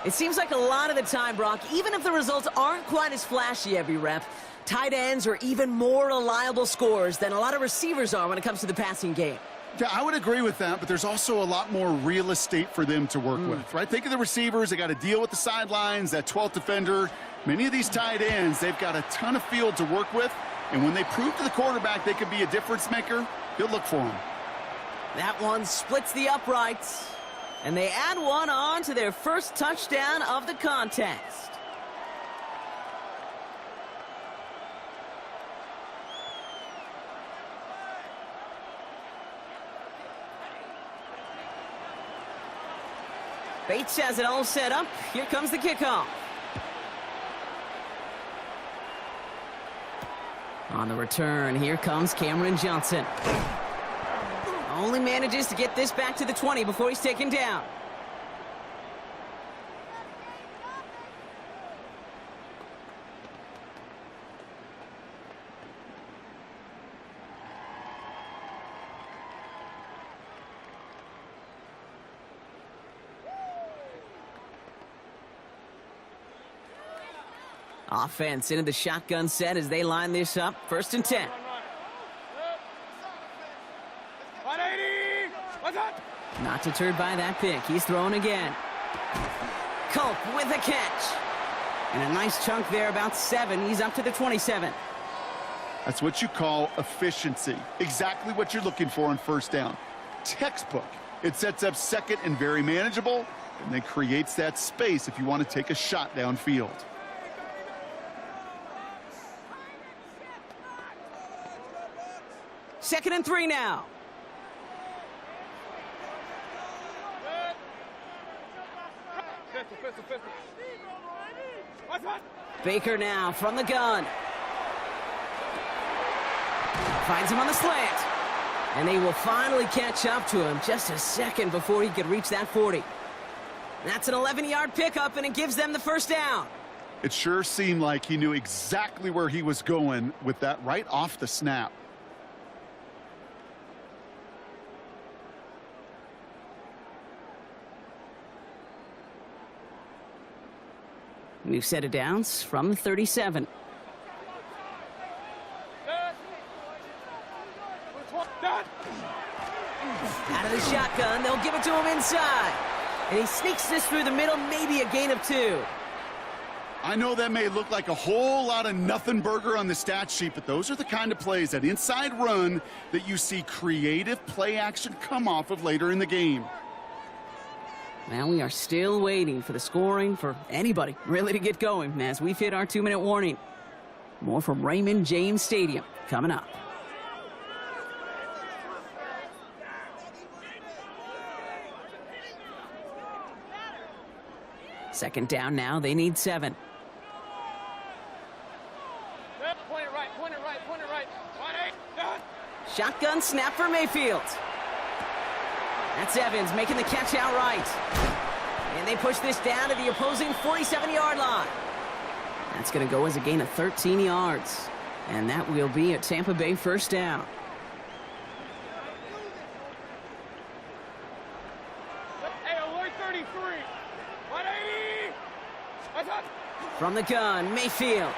It seems like a lot of the time, Brock, even if the results aren't quite as flashy every rep, tight ends are even more reliable scorers than a lot of receivers are when it comes to the passing game. Yeah, I would agree with that, but there's also a lot more real estate for them to work with, right? Think of the receivers. They got to deal with the sidelines, that 12th defender. Many of these tight ends, they've got a ton of field to work with, and when they prove to the quarterback they could be a difference maker, he'll look for them. That one splits the uprights, and they add one on to their first touchdown of the contest. Bates has it all set up. Here comes the kickoff. On the return, here comes Cameron Johnson. Only manages to get this back to the 20 before he's taken down. Offense into the shotgun set as they line this up. 1st and 10. 180. What's up? Not deterred by that pick. He's throwing again. Culp with a catch. And a nice chunk there, about 7. He's up to the 27. That's what you call efficiency. Exactly what you're looking for on first down. Textbook. It sets up second and very manageable, and then creates that space if you want to take a shot downfield. Second and 3 now. Baker now from the gun. Finds him on the slant. And they will finally catch up to him just a second before he could reach that 40. That's an 11-yard pickup, and it gives them the first down. It sure seemed like he knew exactly where he was going with that right off the snap. New set of downs from the 37. Out of the shotgun, they'll give it to him inside. And he sneaks this through the middle, maybe a gain of 2. I know that may look like a whole lot of nothing burger on the stat sheet, but those are the kind of plays, that inside run, that you see creative play action come off of later in the game. Now we are still waiting for the scoring for anybody really to get going as we've hit our 2-minute warning. More from Raymond James Stadium coming up. Second down now, they need 7. Point it right, point it right, point it right. 180. Shotgun snap for Mayfield. That's Evans making the catch outright. And they push this down to the opposing 47-yard line. That's going to go as a gain of 13 yards. And that will be a Tampa Bay first down. Hey, alert 33. 180. What's up? From the gun, Mayfield.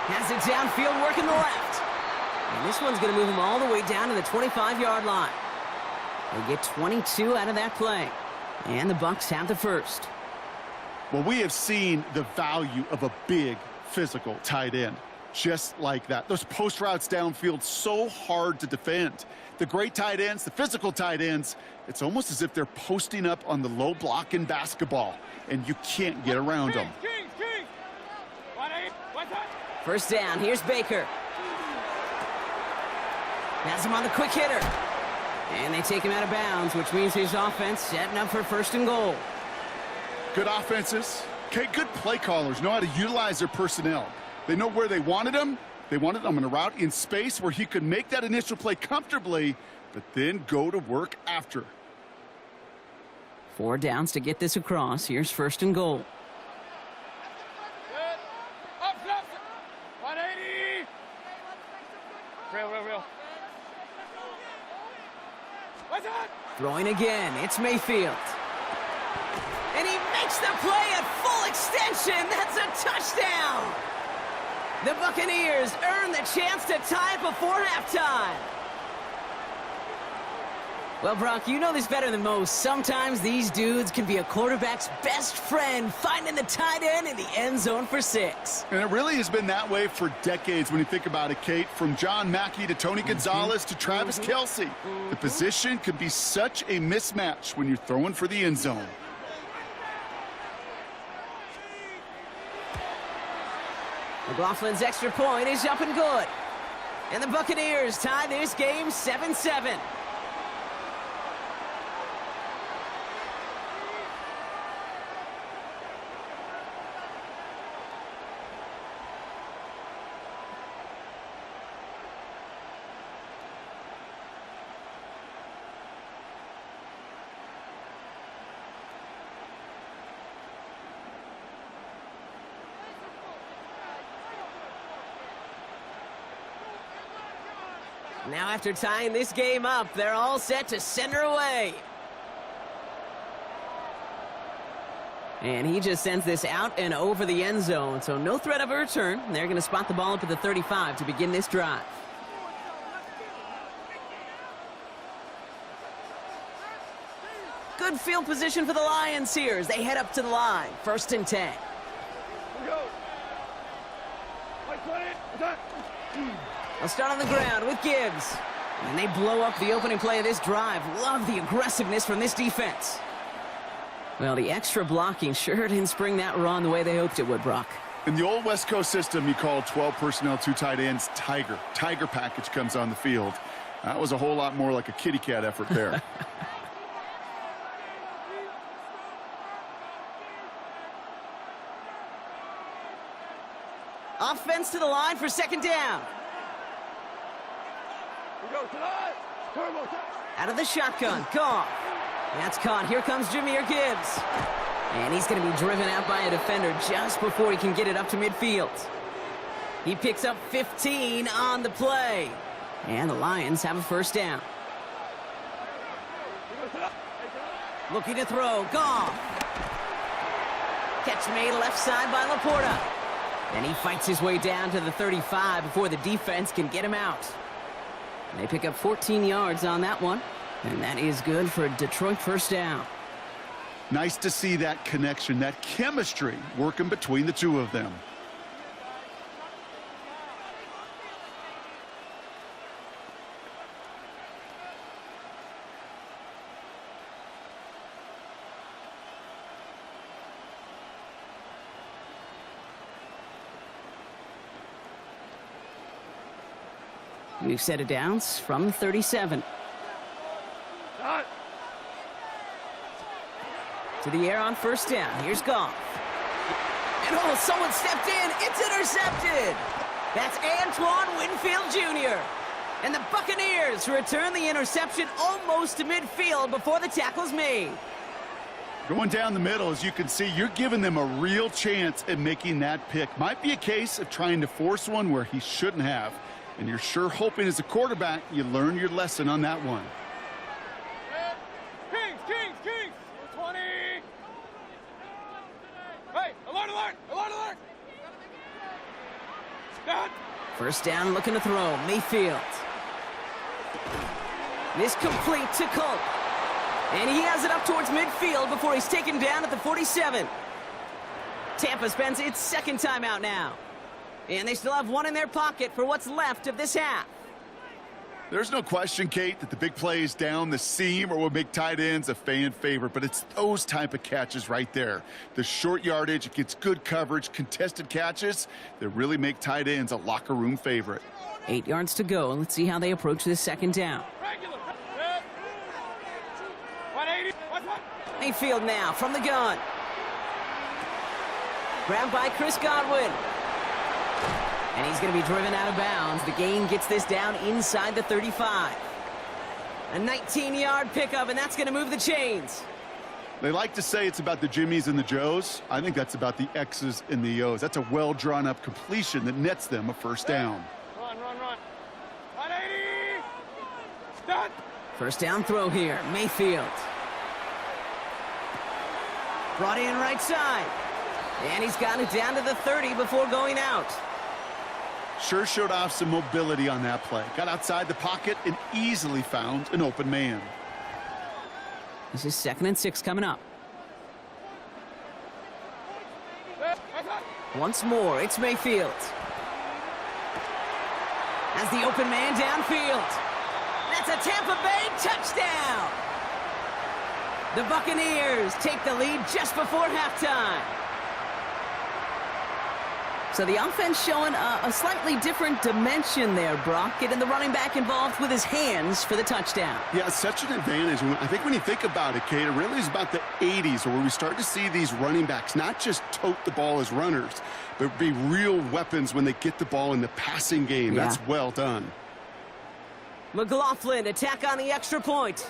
Has it downfield, working the left. And this one's going to move him all the way down to the 25-yard line. They get 22 out of that play. And the Bucs have the first. Well, we have seen the value of a big physical tight end. Just like that. Those post routes downfield, so hard to defend. The great tight ends, the physical tight ends, it's almost as if they're posting up on the low block in basketball, and you can't get around them. King. 180. What's up? First down, here's Baker. Has him on the quick hitter. And they take him out of bounds, which means his offense setting up for first and goal. Good offenses. Okay, good play callers know how to utilize their personnel. They know where they wanted him. They wanted him on a route in space where he could make that initial play comfortably, but then go to work after. 4 downs to get this across. Here's first and goal. Up. 180. Real. What's up? Throwing again, it's Mayfield. And he makes the play at full extension. That's a touchdown. The Buccaneers earn the chance to tie it before halftime. Well, Brock, you know this better than most. Sometimes these dudes can be a quarterback's best friend, finding the tight end in the end zone for 6. And it really has been that way for decades when you think about it, Kate. From John Mackey to Tony Gonzalez to Travis Kelce. The position can be such a mismatch when you're throwing for the end zone. McLaughlin's extra point is up and good. And the Buccaneers tie this game 7-7. Now after tying this game up, they're all set to send her away. And he just sends this out and over the end zone, so no threat of a return. They're going to spot the ball up at the 35 to begin this drive. Good field position for the Lions here as they head up to the line. 1st and 10. Go. Like 20. Attack. They'll start on the ground with Gibbs. And they blow up the opening play of this drive. Love the aggressiveness from this defense. Well, the extra blocking sure didn't spring that run the way they hoped it would, Brock. In the old West Coast system, you call 12 personnel, 2 tight ends, Tiger. Tiger package comes on the field. That was a whole lot more like a kitty cat effort there. Offense to the line for 2nd down. We go tonight. Turbo attack. Out of the shotgun, Goff. That's caught. Here comes Jahmyr Gibbs. And he's going to be driven out by a defender just before he can get it up to midfield. He picks up 15 on the play. And the Lions have a 1st down. Looking to throw, Goff. Catch made left side by Laporta. And he fights his way down to the 35 before the defense can get him out. They pick up 14 yards on that one. And that is good for a Detroit 1st down. Nice to see that connection, that chemistry working between the two of them. We've set it downs from 37. Shot. To the air on 1st down. Here's Goff. And oh, someone stepped in. It's intercepted. That's Antoine Winfield Jr. And the Buccaneers return the interception almost to midfield before the tackle's made. Going down the middle, as you can see, you're giving them a real chance at making that pick. Might be a case of trying to force one where he shouldn't have. And you're sure hoping as a quarterback you learn your lesson on that one. Kings, Kings, Kings. 20. Hey, alert, alert, alert, alert. Stand. 1st down, looking to throw. Mayfield. This complete to Colt. And he has it up towards midfield before he's taken down at the 47. Tampa spends its 2nd timeout now. And they still have one in their pocket for what's left of this half. There's no question, Kate, that the big plays down the seam or will make tight ends a fan favorite, but it's those type of catches right there. The short yardage, it gets good coverage, contested catches that really make tight ends a locker room favorite. 8 yards to go. Let's see how they approach this 2nd down. 180. Mayfield now from the gun. Grabbed by Chris Godwin. And he's going to be driven out of bounds. The gain gets this down inside the 35. A 19-yard pickup, and that's going to move the chains. They like to say it's about the Jimmies and the Joes. I think that's about the X's and the O's. That's a well-drawn-up completion that nets them a 1st down. Run, run, run. 180. Start. 1st down throw here. Mayfield. Brought in right side. And he's got it down to the 30 before going out. Sure showed off some mobility on that play. Got outside the pocket and easily found an open man. This is 2nd and 6 coming up. Once more, it's Mayfield. As the open man downfield. That's a Tampa Bay touchdown. The Buccaneers take the lead just before halftime. So the offense showing a slightly different dimension there, Brock. Getting the running back involved with his hands for the touchdown. Yeah, such an advantage. I think when you think about it, Kate, it really is about the 80s where we start to see these running backs not just tote the ball as runners, but be real weapons when they get the ball in the passing game. Yeah. That's well done. McLaughlin, attack on the extra point.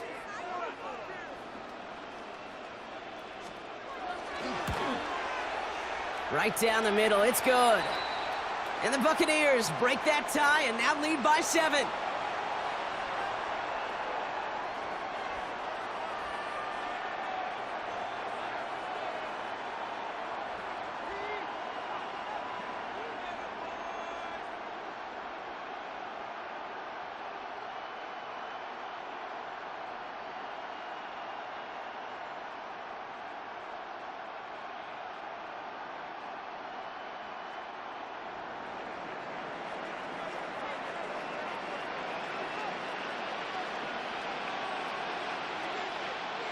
Right down the middle, it's good. And the Buccaneers break that tie and now lead by 7.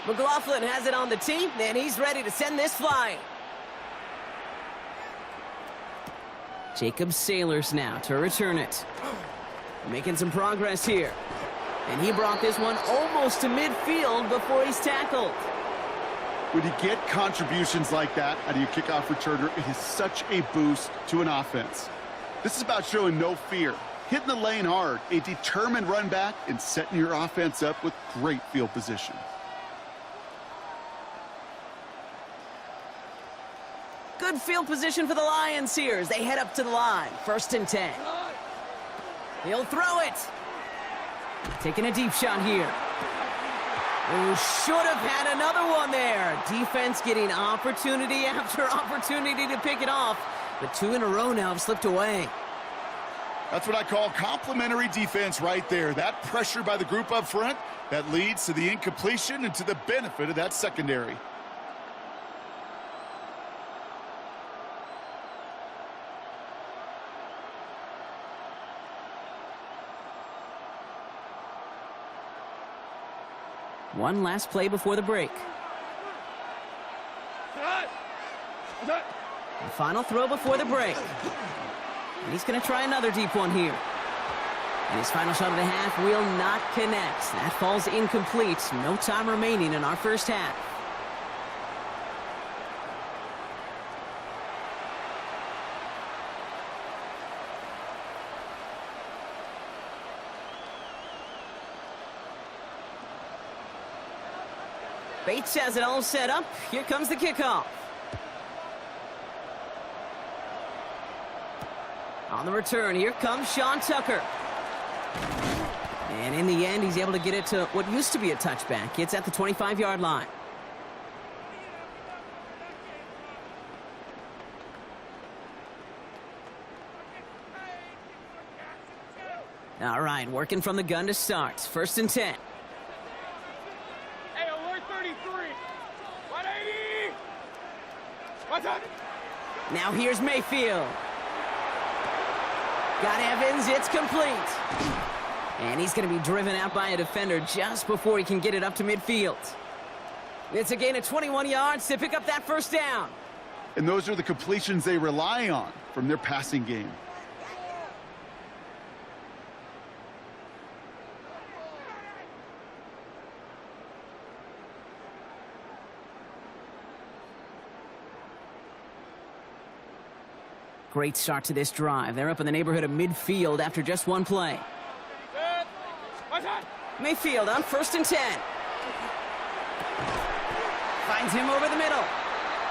McLaughlin has it on the tee, and he's ready to send this flying. Jacob Sailors now to return it. Making some progress here. And he brought this one almost to midfield before he's tackled. When you get contributions like that out of your kickoff returner, it is such a boost to an offense. This is about showing no fear, hitting the lane hard, a determined run back, and setting your offense up with great field position. Good field position for the Lions here as they head up to the line. 1st and 10. He'll throw it. Taking a deep shot here. Oh, should have had another one there. Defense getting opportunity after opportunity to pick it off. But 2 in a row now have slipped away. That's what I call complementary defense right there. That pressure by the group up front, that leads to the incompletion and to the benefit of that secondary. One last play before the break. The final throw before the break. And he's going to try another deep one here. And his final shot of the half will not connect. That falls incomplete. No time remaining in our first half. Bates has it all set up. Here comes the kickoff. On the return, here comes Sean Tucker. And in the end, he's able to get it to what used to be a touchback. It's at the 25-yard line. All right, working from the gun to start. 1st and 10. Hey, alert 33. 180. What's up? Now here's Mayfield. Got Evans, it's complete. And he's going to be driven out by a defender just before he can get it up to midfield. It's a gain of 21 yards to pick up that first down. And those are the completions they rely on from their passing game. Great start to this drive. They're up in the neighborhood of midfield after just one play. Mayfield on 1st and 10. Finds him over the middle.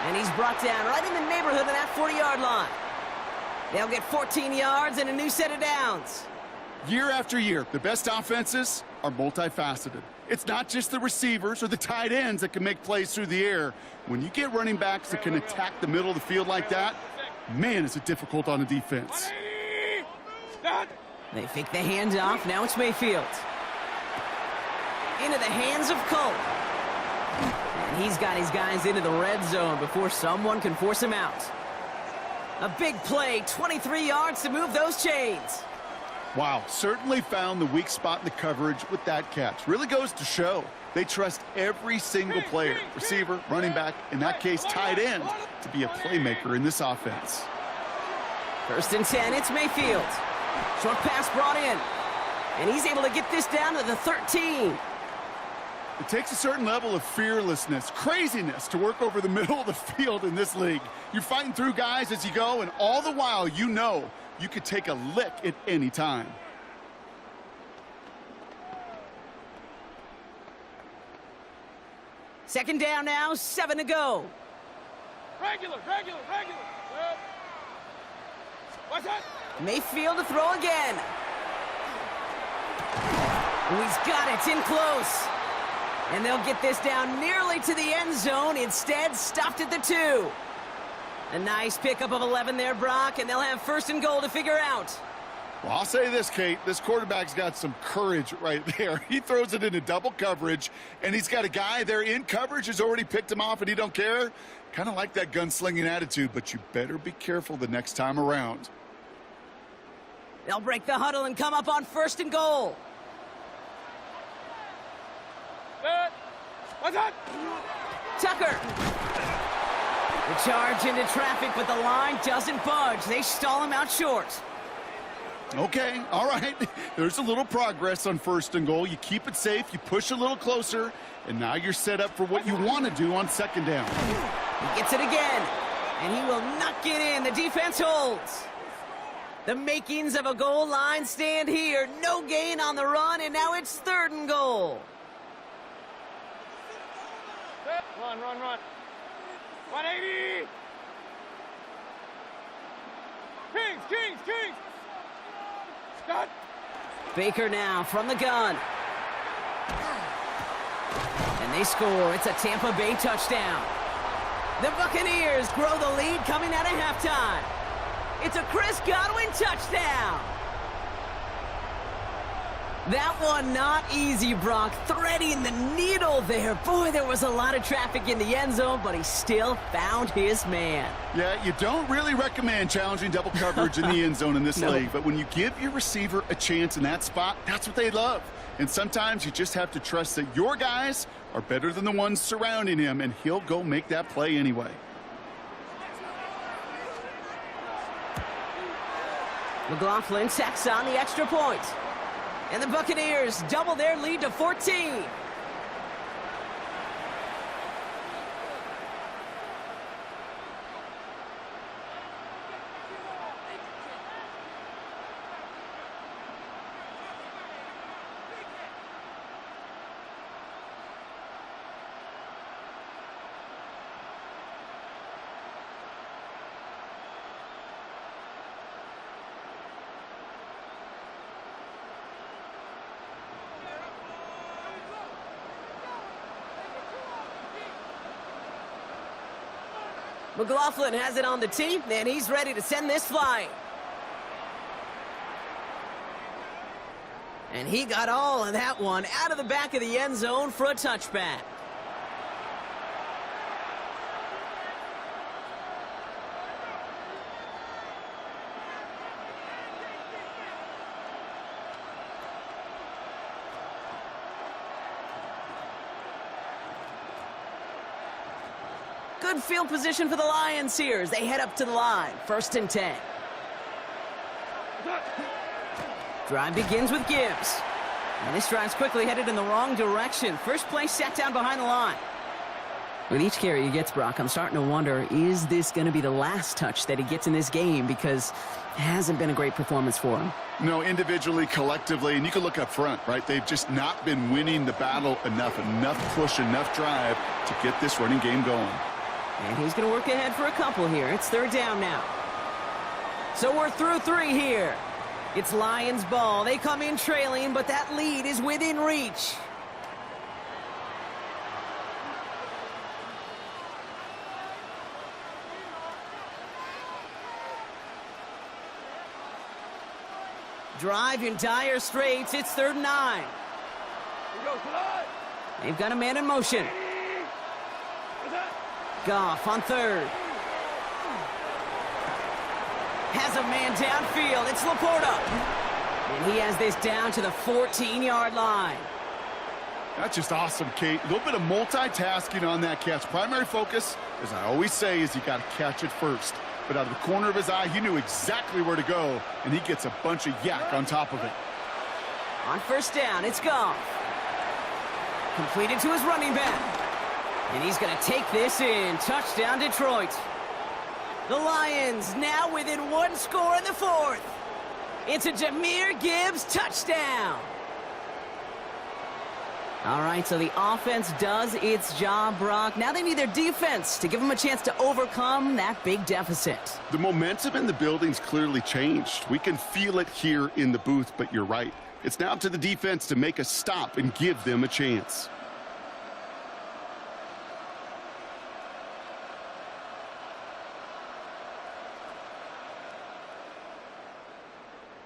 And he's brought down right in the neighborhood of that 40-yard line. They'll get 14 yards and a new set of downs. Year after year, the best offenses are multifaceted. It's not just the receivers or the tight ends that can make plays through the air. When you get running backs that can attack the middle of the field like that, man, is it difficult on a defense. They fake the handoff. Now it's Mayfield. Into the hands of Cole. And he's got his guys into the red zone before someone can force him out. A big play, 23 yards to move those chains. Wow, certainly found the weak spot in the coverage with that catch. Really goes to show they trust every single player, receiver, running back, in that case tight end, to be a playmaker in this offense. 1st and 10, it's Mayfield. Short pass brought in. And he's able to get this down to the 13. It takes a certain level of fearlessness, craziness to work over the middle of the field in this league. You're fighting through guys as you go, and all the while you know you could take a lick at any time. Second down now, 7 to go. Regular. What's that? Mayfield to throw again. He's got it in close. And they'll get this down nearly to the end zone. Instead, stopped at the 2. A nice pickup of 11 there, Brock, and they'll have 1st and goal to figure out. Well, I'll say this, Kate. This quarterback's got some courage right there. He throws it into double coverage, and he's got a guy there in coverage who's already picked him off, and he don't care. Kind of like that gunslinging attitude, but you better be careful the next time around. They'll break the huddle and come up on 1st and goal. Tucker. The charge into traffic, but the line doesn't budge. They stall him out short. Okay, all right. There's a little progress on 1st and goal. You keep it safe, you push a little closer, and now you're set up for what you want to do on 2nd down. He gets it again, and he will not get in. The defense holds. The makings of a goal line stand here. No gain on the run, and now it's 3rd and goal. Run. 180. Kings. Stop. Baker now from the gun. And they score. It's a Tampa Bay touchdown. The Buccaneers grow the lead coming out of halftime. It's a Chris Godwin touchdown. That one not easy, Brock. Threading the needle there. Boy, there was a lot of traffic in the end zone, but he still found his man. Yeah, you don't really recommend challenging double coverage in the end zone in this league, but when you give your receiver a chance in that spot, that's what they love. And sometimes you just have to trust that your guys are better than the ones surrounding him, and he'll go make that play anyway. McLaughlin tacks on the extra point. And the Buccaneers double their lead to 14. McLaughlin has it on the tee, and he's ready to send this flying. And he got all of that one out of the back of the end zone for a touchback. Good field position for the Lions here as they head up to the line. 1st and 10. Drive begins with Gibbs. And this drive's quickly headed in the wrong direction. First play set down behind the line. With each carry he gets, Brock, I'm starting to wonder, is this going to be the last touch that he gets in this game? Because it hasn't been a great performance for him. No, individually, collectively, and you can look up front, right? They've just not been winning the battle enough push, enough drive to get this running game going. And he's going to work ahead for a couple here. It's 3rd down now. So we're through 3 here. It's Lions ball. They come in trailing, but that lead is within reach. Drive in dire straits. It's 3rd and 9. They've got a man in motion. Goff on 3rd. Has a man downfield. It's Laporta. And he has this down to the 14-yard line. That's just awesome, Kate. A little bit of multitasking on that catch. Primary focus, as I always say, is you got to catch it first. But out of the corner of his eye, he knew exactly where to go, and he gets a bunch of yak on top of it. On 1st down, it's Goff. Completed to his running back. And he's going to take this in. Touchdown, Detroit. The Lions now within 1 score in the 4th. It's a Jahmyr Gibbs touchdown. All right, so the offense does its job, Brock. Now they need their defense to give them a chance to overcome that big deficit. The momentum in the building's clearly changed. We can feel it here in the booth, but you're right. It's now up to the defense to make a stop and give them a chance.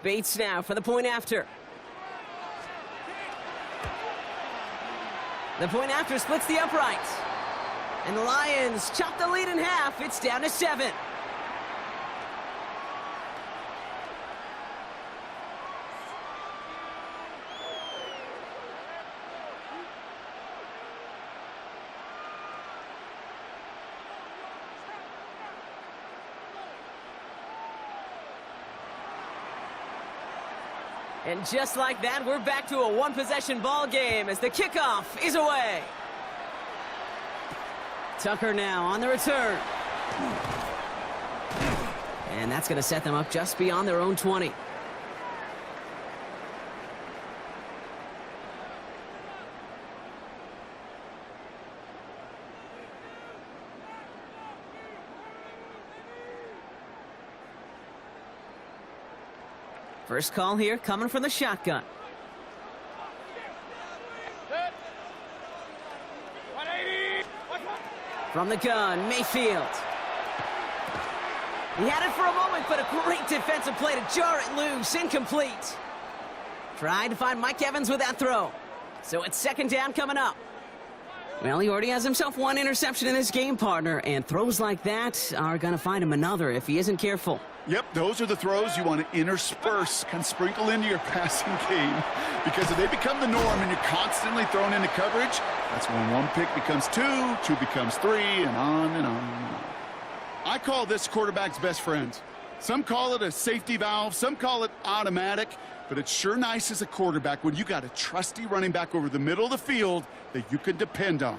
Bates now for the point after. The point after splits the uprights. And the Lions chop the lead in half. It's down to 7. And just like that, we're back to a one-possession ball game as the kickoff is away. Tucker now on the return. And that's going to set them up just beyond their own 20. First call here coming from the shotgun. From the gun, Mayfield. He had it for a moment, but a great defensive play to jar it loose. Incomplete. Trying to find Mike Evans with that throw. So it's second down coming up. Well, he already has himself one interception in this game, partner, and throws like that are going to find him another if he isn't careful. Yep, those are the throws you want to intersperse, kind of sprinkle into your passing game, because if they become the norm and you're constantly thrown into coverage, that's when one pick becomes two, two becomes three, and on and on and on. I call this quarterback's best friend. Some call it a safety valve, some call it automatic, but it's sure nice as a quarterback when you got a trusty running back over the middle of the field that you can depend on.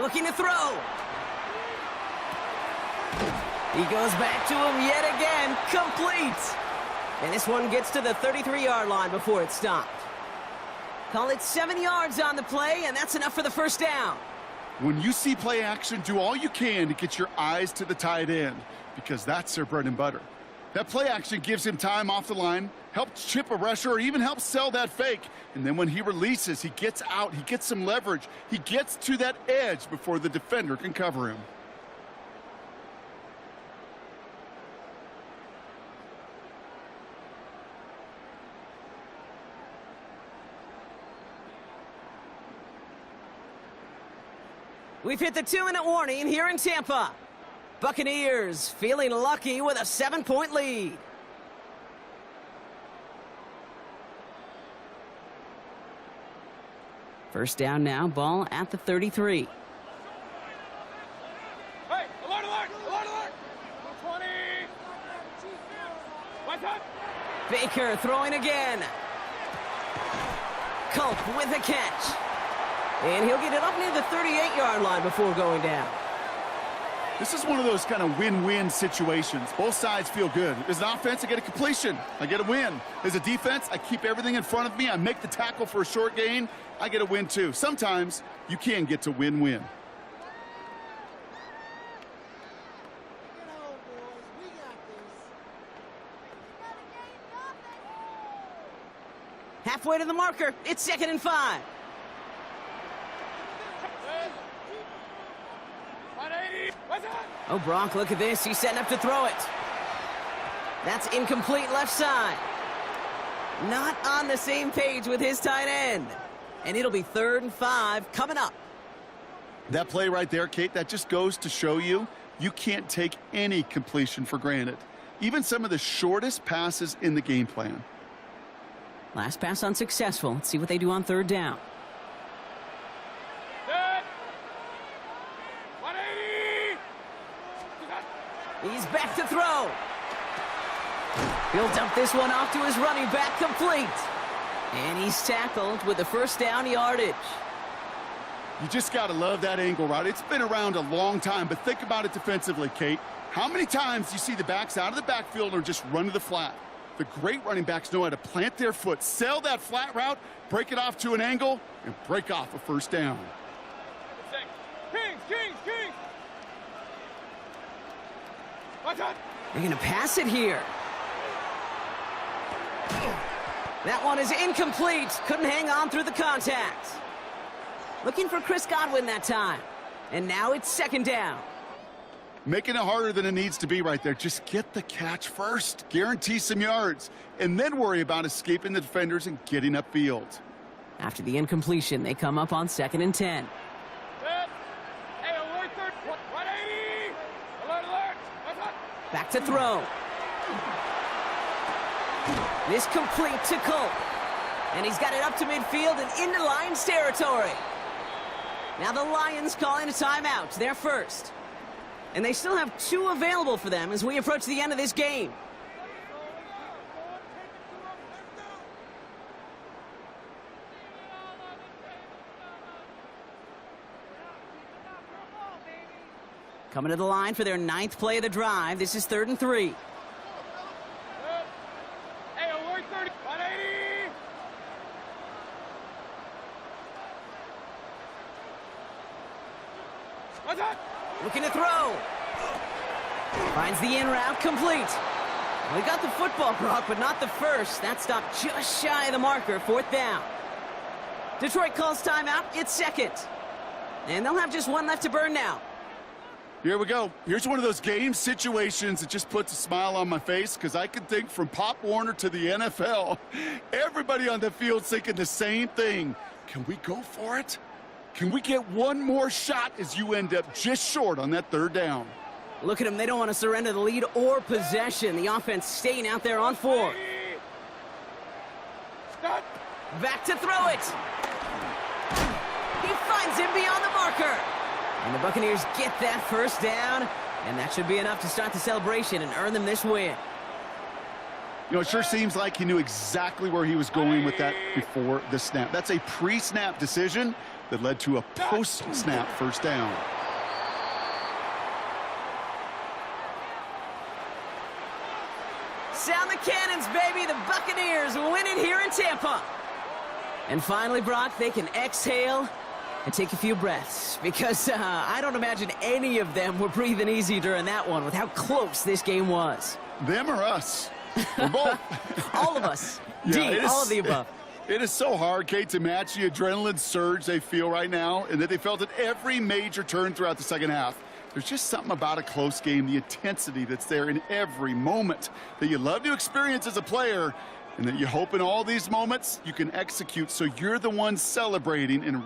Looking to throw. He goes back to him yet again. Complete. And this one gets to the 33-yard line before it's stopped. Call it 7 yards on the play, and that's enough for the first down. When you see play action, do all you can to get your eyes to the tight end, because that's their bread and butter. That play action gives him time off the line, helps chip a rusher, or even helps sell that fake. And then when he releases, he gets out, he gets some leverage. He gets to that edge before the defender can cover him. We've hit the 2-minute warning here in Tampa. Buccaneers feeling lucky with a 7-point lead. First down now, ball at the 33. Hey, alert, alert, alert, alert. 20. What's up? Baker throwing again. Culp with a catch. And he'll get it up near the 38-yard line before going down. This is one of those kind of win-win situations. Both sides feel good. As an offense, I get a completion. I get a win. As a defense, I keep everything in front of me. I make the tackle for a short gain. I get a win, too. Sometimes you can get to win-win. Halfway to the marker. It's 2nd and 5. Oh, Brock, look at this. He's setting up to throw it. That's incomplete left side. Not on the same page with his tight end. And it'll be 3rd and 5 coming up. That play right there, Kate, that just goes to show you can't take any completion for granted. Even some of the shortest passes in the game plan. Last pass unsuccessful. Let's see what they do on 3rd down. He's back to throw. He'll dump this one off to his running back, complete. And he's tackled with the first down yardage. You just got to love that angle, right? It's been around a long time, but think about it defensively, Kate. How many times do you see the backs out of the backfield or just run to the flat? The great running backs know how to plant their foot, sell that flat route, break it off to an angle, and break off a first down. Kings, Kings, Kings. They're going to pass it here. That one is incomplete. Couldn't hang on through the contact. Looking for Chris Godwin that time. And now it's 2nd down. Making it harder than it needs to be right there. Just get the catch first. Guarantee some yards. And then worry about escaping the defenders and getting upfield. After the incompletion, they come up on 2nd and 10. Hey, alert, 180. Alert, alert. What's up? Back to throw. This complete to Culp. And he's got it up to midfield and into Lions territory. Now the Lions calling a timeout. They're first. And they still have 2 available for them as we approach the end of this game. Coming to the line for their 9th play of the drive. This is 3rd and 3. Hey, alert 30, 180. What's that? Looking to throw. Finds the in route, complete. Well, he got the football, Brock, but not the first. That stopped just shy of the marker, 4th down. Detroit calls timeout. It's 2nd. And they'll have just 1 left to burn now. Here we go. Here's one of those game situations that just puts a smile on my face because I can think from Pop Warner to the NFL. Everybody on the field's thinking the same thing. Can we go for it? Can we get one more shot as you end up just short on that 3rd down? Look at them. They don't want to surrender the lead or possession. The offense staying out there on 4. Back to throw it. He finds him beyond the marker. And the Buccaneers get that 1st down, and that should be enough to start the celebration and earn them this win. You know, it sure seems like he knew exactly where he was going with that before the snap. That's a pre-snap decision that led to a post-snap 1st down. Sound the cannons, baby. The Buccaneers win it here in Tampa. And finally, Brock, they can exhale and take a few breaths, because I don't imagine any of them were breathing easy during that one with how close this game was. Them or us? We're both. All of us. Yeah, all of the above. It is so hard, Kate, to match the adrenaline surge they feel right now and that they felt at every major turn throughout the 2nd half. There's just something about a close game, the intensity that's there in every moment that you love to experience as a player, and that you hope in all these moments you can execute so you're the one celebrating and